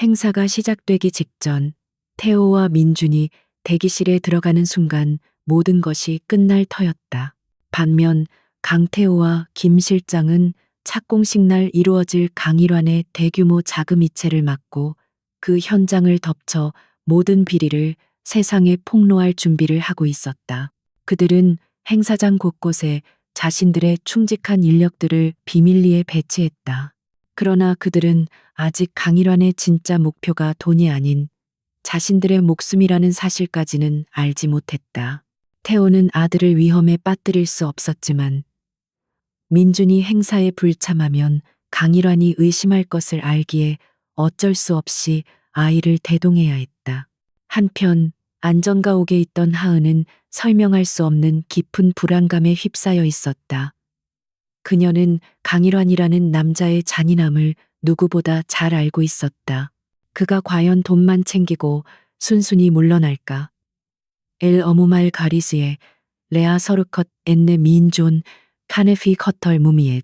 행사가 시작되기 직전 태호와 민준이 대기실에 들어가는 순간 모든 것이 끝날 터였다. 반면 강태호와 김 실장은 착공식 날 이루어질 강일환의 대규모 자금 이체를 막고 그 현장을 덮쳐 모든 비리를 세상에 폭로할 준비를 하고 있었다. 그들은 행사장 곳곳에 자신들의 충직한 인력들을 비밀리에 배치했다. 그러나 그들은 아직 강일환의 진짜 목표가 돈이 아닌 자신들의 목숨이라는 사실까지는 알지 못했다. 태호는 아들을 위험에 빠뜨릴 수 없었지만 민준이 행사에 불참하면 강일환이 의심할 것을 알기에 어쩔 수 없이 아이를 대동해야 했다. 한편 안전가옥에 있던 하은은 설명할 수 없는 깊은 불안감에 휩싸여 있었다. 그녀는 강일환이라는 남자의 잔인함을 누구보다 잘 알고 있었다. 그가 과연 돈만 챙기고 순순히 물러날까? 엘 어무말 가리스의 레아 서르컷 앤네 민존 카네피 커털 무미엣.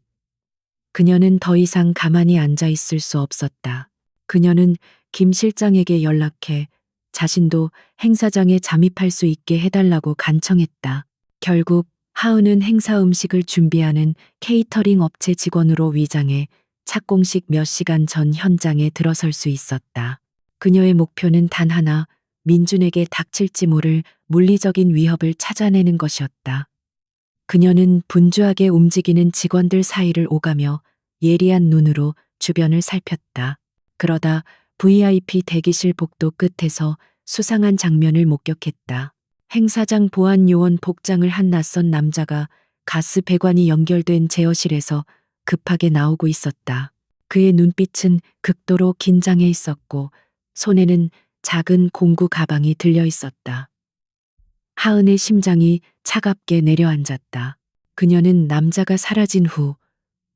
그녀는 더 이상 가만히 앉아 있을 수 없었다. 그녀는 김 실장에게 연락해 자신도 행사장에 잠입할 수 있게 해달라고 간청했다. 결국 하은은 행사 음식을 준비하는 케이터링 업체 직원으로 위장해 착공식 몇 시간 전 현장에 들어설 수 있었다. 그녀의 목표는 단 하나, 민준에게 닥칠지 모를 물리적인 위협을 찾아내는 것이었다. 그녀는 분주하게 움직이는 직원들 사이를 오가며 예리한 눈으로 주변을 살폈다. 그러다 VIP 대기실 복도 끝에서 수상한 장면을 목격했다. 행사장 보안 요원 복장을 한 낯선 남자가 가스 배관이 연결된 제어실에서 급하게 나오고 있었다. 그의 눈빛은 극도로 긴장해 있었고 손에는 작은 공구 가방이 들려 있었다. 하은의 심장이 차갑게 내려앉았다. 그녀는 남자가 사라진 후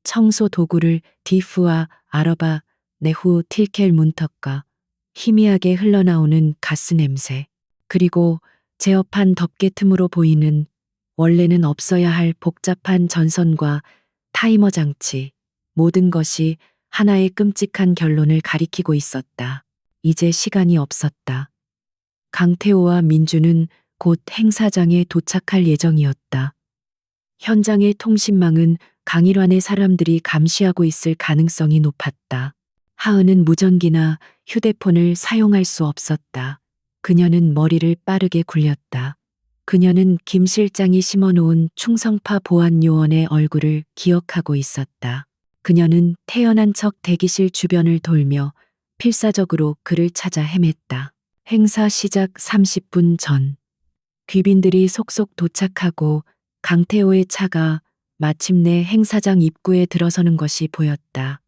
청소 도구를 디프와 아러바 네후 틸켈 문턱과 희미하게 흘러나오는 가스 냄새, 그리고 제어판 덮개 틈으로 보이는 원래는 없어야 할 복잡한 전선과 타이머 장치, 모든 것이 하나의 끔찍한 결론을 가리키고 있었다. 이제 시간이 없었다. 강태호와 민주는 곧 행사장에 도착할 예정이었다. 현장의 통신망은 강일환의 사람들이 감시하고 있을 가능성이 높았다. 하은은 무전기나 휴대폰을 사용할 수 없었다. 그녀는 머리를 빠르게 굴렸다. 그녀는 김 실장이 심어놓은 충성파 보안요원의 얼굴을 기억하고 있었다. 그녀는 태연한 척 대기실 주변을 돌며 필사적으로 그를 찾아 헤맸다. 행사 시작 30분 전. 귀빈들이 속속 도착하고 강태호의 차가 마침내 행사장 입구에 들어서는 것이 보였다.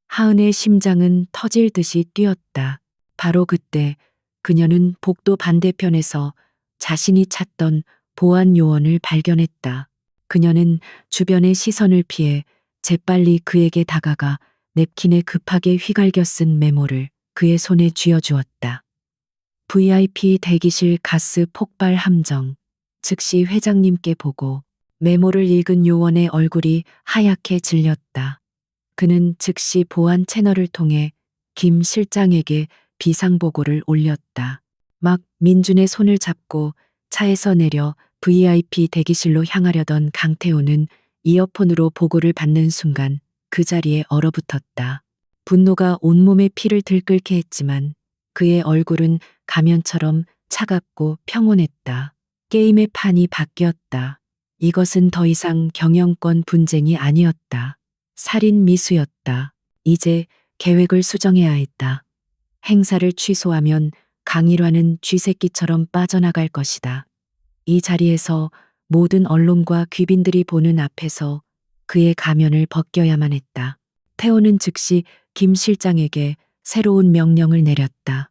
하은의 심장은 터질 듯이 뛰었다. 바로 그때 그녀는 복도 반대편에서 자신이 찾던 보안 요원을 발견했다. 그녀는 주변의 시선을 피해 재빨리 그에게 다가가 냅킨에 급하게 휘갈겨 쓴 메모를 그의 손에 쥐어주었다. VIP 대기실 가스 폭발 함정. 즉시 회장님께 보고. 메모를 읽은 요원의 얼굴이 하얗게 질렸다. 그는 즉시 보안 채널을 통해 김 실장에게 비상보고를 올렸다. 막 민준의 손을 잡고 차에서 내려 VIP 대기실로 향하려던 강태호는 이어폰으로 보고를 받는 순간 그 자리에 얼어붙었다. 분노가 온몸에 피를 들끓게 했지만 그의 얼굴은 가면처럼 차갑고 평온했다. 게임의 판이 바뀌었다. 이것은 더 이상 경영권 분쟁이 아니었다. 살인 미수였다. 이제 계획을 수정해야 했다. 행사를 취소하면 강일화는 쥐새끼처럼 빠져나갈 것이다. 이 자리에서 모든 언론과 귀빈들이 보는 앞에서 그의 가면을 벗겨야만 했다. 태호는 즉시 김 실장에게 새로운 명령을 내렸다.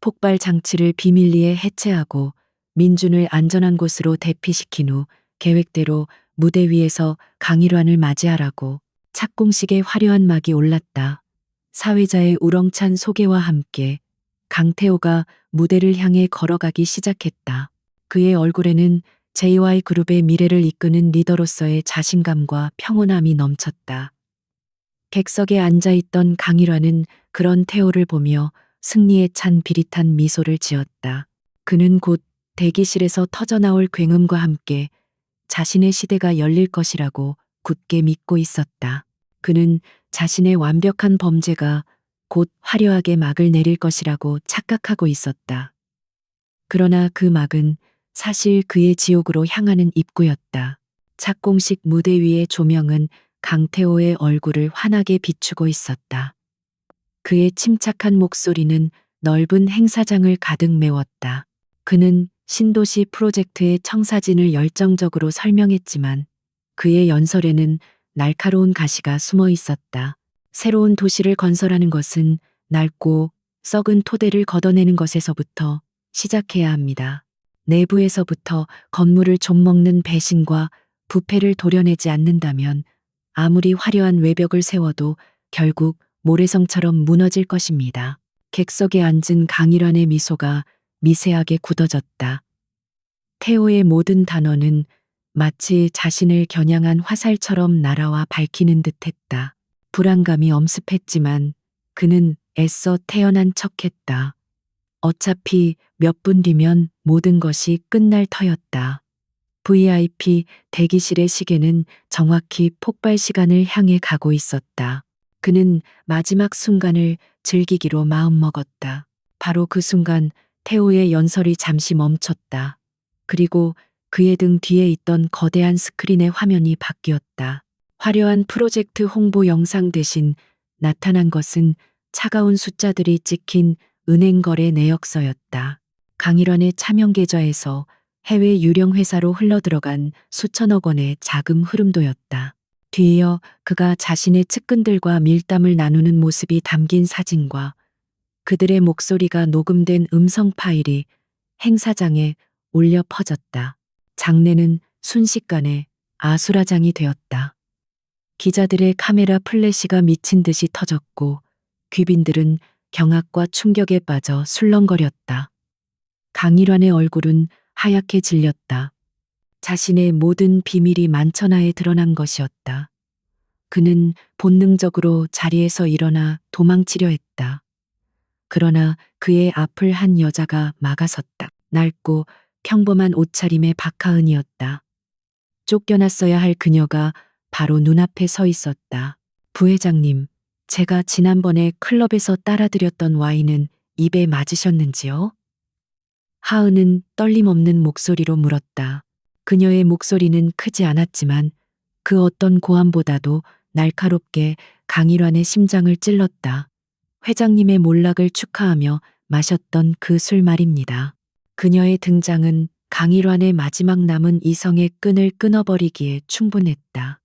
폭발 장치를 비밀리에 해체하고 민준을 안전한 곳으로 대피시킨 후 계획대로 무대 위에서 강일환을 맞이하라고. 착공식에 화려한 막이 올랐다. 사회자의 우렁찬 소개와 함께 강태호가 무대를 향해 걸어가기 시작했다. 그의 얼굴에는 JY그룹의 미래를 이끄는 리더로서의 자신감과 평온함이 넘쳤다. 객석에 앉아있던 강일환은 그런 태호를 보며 승리에 찬 비릿한 미소를 지었다. 그는 곧 대기실에서 터져나올 굉음과 함께 자신의 시대가 열릴 것이라고 굳게 믿고 있었다. 그는 자신의 완벽한 범죄가 곧 화려하게 막을 내릴 것이라고 착각하고 있었다. 그러나 그 막은 사실 그의 지옥으로 향하는 입구였다. 착공식 무대 위의 조명은 강태호의 얼굴을 환하게 비추고 있었다. 그의 침착한 목소리는 넓은 행사장을 가득 메웠다. 그는 신도시 프로젝트의 청사진을 열정적으로 설명했지만 그의 연설에는 날카로운 가시가 숨어 있었다. 새로운 도시를 건설하는 것은 낡고 썩은 토대를 걷어내는 것에서부터 시작해야 합니다. 내부에서부터 건물을 좀먹는 배신과 부패를 도려내지 않는다면 아무리 화려한 외벽을 세워도 결국 모래성처럼 무너질 것입니다. 객석에 앉은 강일환의 미소가 미세하게 굳어졌다. 태호의 모든 단어는 마치 자신을 겨냥한 화살처럼 날아와 밝히는 듯했다. 불안감이 엄습했지만 그는 애써 태연한 척했다. 어차피 몇 분 뒤면 모든 것이 끝날 터였다. VIP 대기실의 시계는 정확히 폭발 시간을 향해 가고 있었다. 그는 마지막 순간을 즐기기로 마음먹었다. 바로 그 순간 태호의 연설이 잠시 멈췄다. 그리고 그의 등 뒤에 있던 거대한 스크린의 화면이 바뀌었다. 화려한 프로젝트 홍보 영상 대신 나타난 것은 차가운 숫자들이 찍힌 은행거래 내역서였다. 강일환의 차명 계좌에서 해외 유령 회사로 흘러들어간 수천억 원의 자금 흐름도였다. 뒤이어 그가 자신의 측근들과 밀담을 나누는 모습이 담긴 사진과 그들의 목소리가 녹음된 음성 파일이 행사장에 울려 퍼졌다. 장례는 순식간에 아수라장이 되었다. 기자들의 카메라 플래시가 미친 듯이 터졌고 귀빈들은 경악과 충격에 빠져 술렁거렸다. 강일환의 얼굴은 하얗게 질렸다. 자신의 모든 비밀이 만천하에 드러난 것이었다. 그는 본능적으로 자리에서 일어나 도망치려 했다. 그러나 그의 앞을 한 여자가 막아섰다. 낡고 평범한 옷차림의 박하은이었다. 쫓겨났어야 할 그녀가 바로 눈앞에 서 있었다. 부회장님, 제가 지난번에 클럽에서 따라드렸던 와인은 입에 맞으셨는지요? 하은은 떨림 없는 목소리로 물었다. 그녀의 목소리는 크지 않았지만 그 어떤 고함보다도 날카롭게 강일환의 심장을 찔렀다. 회장님의 몰락을 축하하며 마셨던 그 술 말입니다. 그녀의 등장은 강일환의 마지막 남은 이성의 끈을 끊어버리기에 충분했다.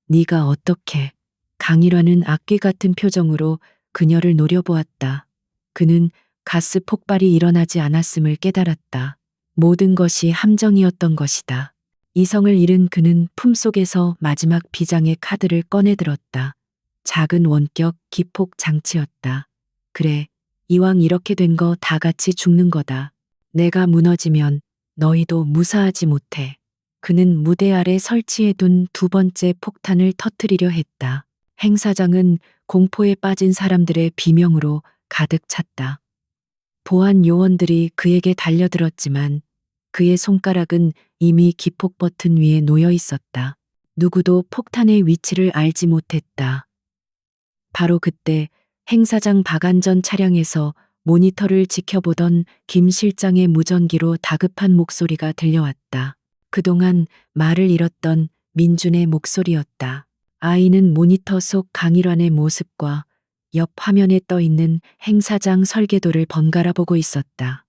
네가 어떻게? 강일환은 악귀 같은 표정으로 그녀를 노려보았다. 그는 가스 폭발이 일어나지 않았음을 깨달았다. 모든 것이 함정이었던 것이다. 이성을 잃은 그는 품속에서 마지막 비장의 카드를 꺼내들었다. 작은 원격 기폭 장치였다. 그래, 이왕 이렇게 된 거 다 같이 죽는 거다. 내가 무너지면 너희도 무사하지 못해. 그는 무대 아래 설치해둔 두 번째 폭탄을 터뜨리려 했다. 행사장은 공포에 빠진 사람들의 비명으로 가득 찼다. 보안 요원들이 그에게 달려들었지만 그의 손가락은 이미 기폭 버튼 위에 놓여 있었다. 누구도 폭탄의 위치를 알지 못했다. 바로 그때 행사장 박안전 차량에서 모니터를 지켜보던 김 실장의 무전기로 다급한 목소리가 들려왔다. 그동안 말을 잃었던 민준의 목소리였다. 아이는 모니터 속 강일환의 모습과 옆 화면에 떠 있는 행사장 설계도를 번갈아 보고 있었다.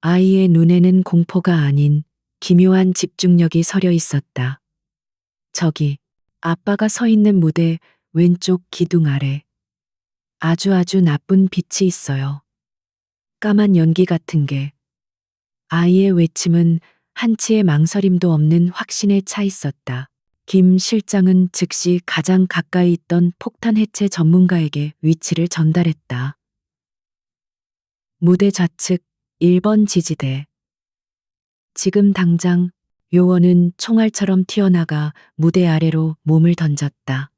아이의 눈에는 공포가 아닌 기묘한 집중력이 서려 있었다. 저기, 아빠가 서 있는 무대 왼쪽 기둥 아래. 아주 나쁜 빛이 있어요. 까만 연기 같은 게. 아이의 외침은 한치의 망설임도 없는 확신에 차 있었다. 김 실장은 즉시 가장 가까이 있던 폭탄 해체 전문가에게 위치를 전달했다. 무대 좌측 1번 지지대. 지금 당장 요원은 총알처럼 튀어나가 무대 아래로 몸을 던졌다.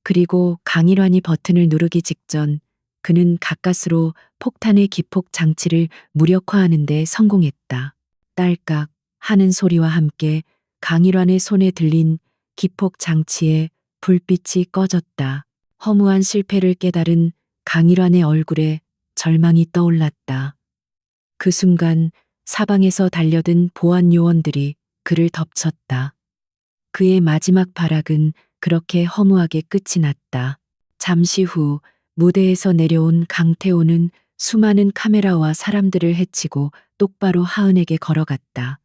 그리고 강일환이 버튼을 누르기 직전 그는 가까스로 폭탄의 기폭 장치를 무력화하는 데 성공했다. 딸깍 하는 소리와 함께 강일환의 손에 들린 기폭 장치에 불빛이 꺼졌다. 허무한 실패를 깨달은 강일환의 얼굴에 절망이 떠올랐다. 그 순간 사방에서 달려든 보안 요원들이 그를 덮쳤다. 그의 마지막 발악은 그렇게 허무하게 끝이 났다. 잠시 후 무대에서 내려온 강태호는 수많은 카메라와 사람들을 해치고 똑바로 하은에게 걸어갔다.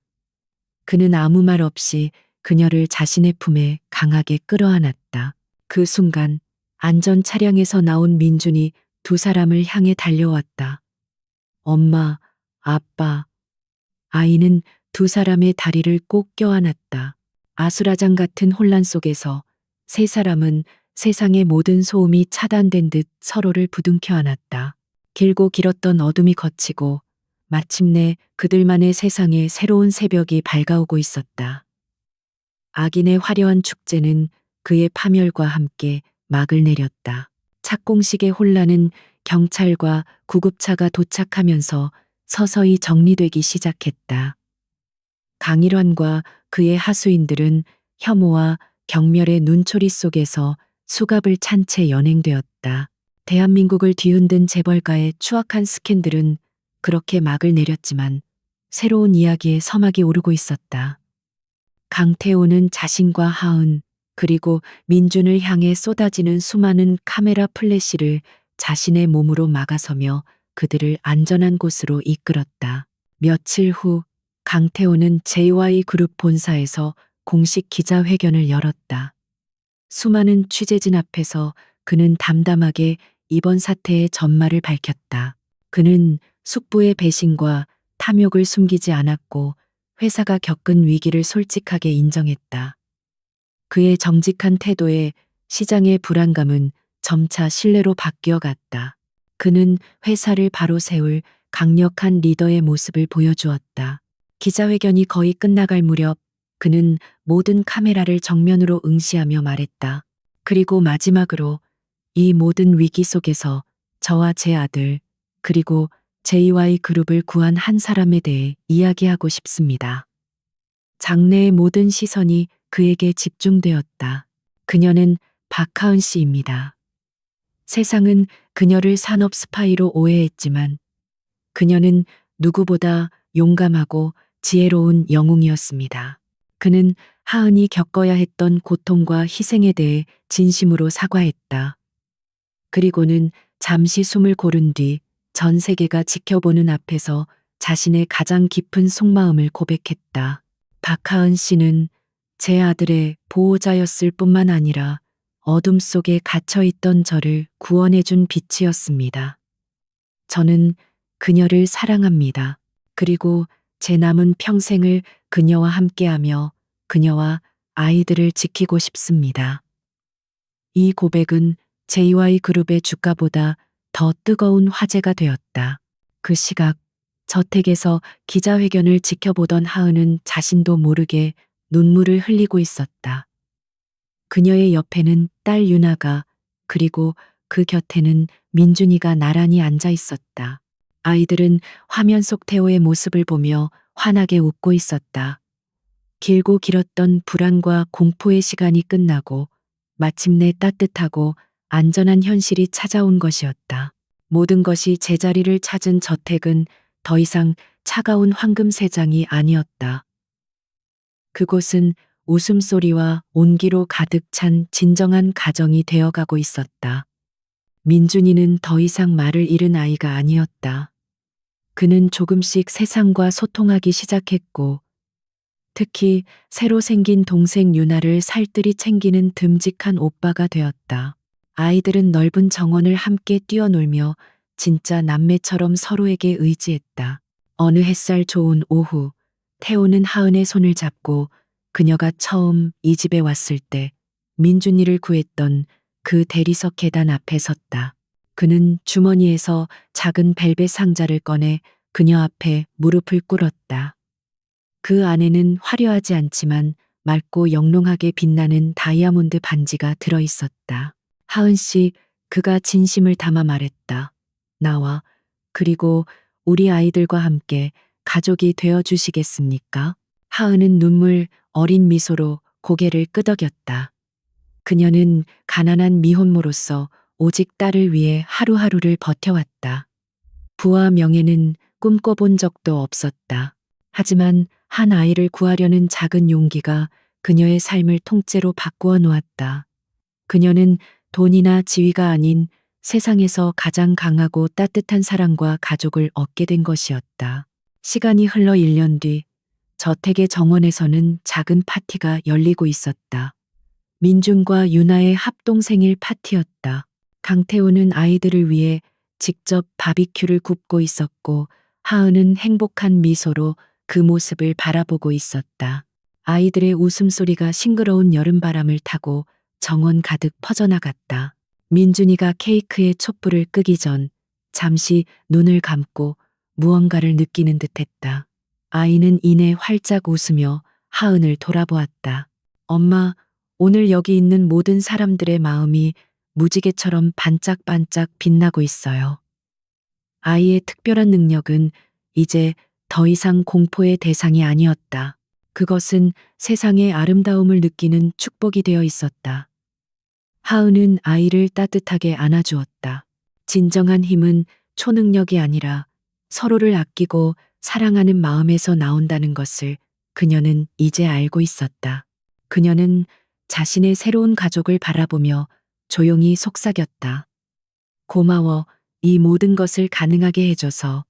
그는 아무 말 없이 그녀를 자신의 품에 강하게 끌어안았다. 그 순간 안전 차량에서 나온 민준이 두 사람을 향해 달려왔다. 엄마, 아빠. 아이는 두 사람의 다리를 꼭 껴안았다. 아수라장 같은 혼란 속에서 세 사람은 세상의 모든 소음이 차단된 듯 서로를 부둥켜 안았다. 길고 길었던 어둠이 걷히고 마침내 그들만의 세상에 새로운 새벽이 밝아오고 있었다. 악인의 화려한 축제는 그의 파멸과 함께 막을 내렸다. 착공식의 혼란은 경찰과 구급차가 도착하면서 서서히 정리되기 시작했다. 강일환과 그의 하수인들은 혐오와 경멸의 눈초리 속에서 수갑을 찬 채 연행되었다. 대한민국을 뒤흔든 재벌가의 추악한 스캔들은 그렇게 막을 내렸지만 새로운 이야기의 서막이 오르고 있었다. 강태호는 자신과 하은 그리고 민준을 향해 쏟아지는 수많은 카메라 플래시를 자신의 몸으로 막아서며 그들을 안전한 곳으로 이끌었다. 며칠 후 강태호는 JY그룹 본사에서 공식 기자회견을 열었다. 수많은 취재진 앞에서 그는 담담하게 이번 사태의 전말을 밝혔다. 그는 숙부의 배신과 탐욕을 숨기지 않았고 회사가 겪은 위기를 솔직하게 인정했다. 그의 정직한 태도에 시장의 불안감은 점차 신뢰로 바뀌어 갔다. 그는 회사를 바로 세울 강력한 리더의 모습을 보여주었다. 기자회견이 거의 끝나갈 무렵 그는 모든 카메라를 정면으로 응시하며 말했다. 그리고 마지막으로 이 모든 위기 속에서 저와 제 아들 그리고 JY그룹을 구한 한 사람에 대해 이야기하고 싶습니다. 장내의 모든 시선이 그에게 집중되었다. 그녀는 박하은 씨입니다. 세상은 그녀를 산업 스파이로 오해했지만 그녀는 누구보다 용감하고 지혜로운 영웅이었습니다. 그는 하은이 겪어야 했던 고통과 희생에 대해 진심으로 사과했다. 그리고는 잠시 숨을 고른 뒤 전 세계가 지켜보는 앞에서 자신의 가장 깊은 속마음을 고백했다. 박하은 씨는 제 아들의 보호자였을 뿐만 아니라 어둠 속에 갇혀있던 저를 구원해준 빛이었습니다. 저는 그녀를 사랑합니다. 그리고 제 남은 평생을 그녀와 함께하며 그녀와 아이들을 지키고 싶습니다. 이 고백은 JY 그룹의 주가보다 더 뜨거운 화제가 되었다. 그 시각 저택에서 기자회견을 지켜보던 하은은 자신도 모르게 눈물을 흘리고 있었다. 그녀의 옆에는 딸 유나가, 그리고 그 곁에는 민준이가 나란히 앉아 있었다. 아이들은 화면 속 태호의 모습을 보며 환하게 웃고 있었다. 길고 길었던 불안과 공포의 시간이 끝나고 마침내 따뜻하고 안전한 현실이 찾아온 것이었다. 모든 것이 제자리를 찾은 저택은 더 이상 차가운 황금 새장이 아니었다. 그곳은 웃음소리와 온기로 가득 찬 진정한 가정이 되어가고 있었다. 민준이는 더 이상 말을 잃은 아이가 아니었다. 그는 조금씩 세상과 소통하기 시작했고, 특히 새로 생긴 동생 유나를 살뜰히 챙기는 듬직한 오빠가 되었다. 아이들은 넓은 정원을 함께 뛰어놀며 진짜 남매처럼 서로에게 의지했다. 어느 햇살 좋은 오후, 태호는 하은의 손을 잡고 그녀가 처음 이 집에 왔을 때 민준이를 구했던 그 대리석 계단 앞에 섰다. 그는 주머니에서 작은 벨벳 상자를 꺼내 그녀 앞에 무릎을 꿇었다. 그 안에는 화려하지 않지만 맑고 영롱하게 빛나는 다이아몬드 반지가 들어 있었다. 하은 씨, 그가 진심을 담아 말했다. 나와, 그리고 우리 아이들과 함께 가족이 되어 주시겠습니까? 하은은 눈물 어린 미소로 고개를 끄덕였다. 그녀는 가난한 미혼모로서 오직 딸을 위해 하루하루를 버텨왔다. 부와 명예는 꿈꿔본 적도 없었다. 하지만 한 아이를 구하려는 작은 용기가 그녀의 삶을 통째로 바꾸어 놓았다. 그녀는 돈이나 지위가 아닌 세상에서 가장 강하고 따뜻한 사랑과 가족을 얻게 된 것이었다. 시간이 흘러 1년 뒤 저택의 정원에서는 작은 파티가 열리고 있었다. 민준과 유나의 합동 생일 파티였다. 강태호는 아이들을 위해 직접 바비큐를 굽고 있었고 하은은 행복한 미소로 그 모습을 바라보고 있었다. 아이들의 웃음소리가 싱그러운 여름바람을 타고 정원 가득 퍼져나갔다. 민준이가 케이크에 촛불을 끄기 전 잠시 눈을 감고 무언가를 느끼는 듯했다. 아이는 이내 활짝 웃으며 하은을 돌아보았다. 엄마, 오늘 여기 있는 모든 사람들의 마음이 무지개처럼 반짝반짝 빛나고 있어요. 아이의 특별한 능력은 이제 더 이상 공포의 대상이 아니었다. 그것은 세상의 아름다움을 느끼는 축복이 되어 있었다. 하은은 아이를 따뜻하게 안아주었다. 진정한 힘은 초능력이 아니라 서로를 아끼고 사랑하는 마음에서 나온다는 것을 그녀는 이제 알고 있었다. 그녀는 자신의 새로운 가족을 바라보며 조용히 속삭였다. 고마워, 이 모든 것을 가능하게 해줘서.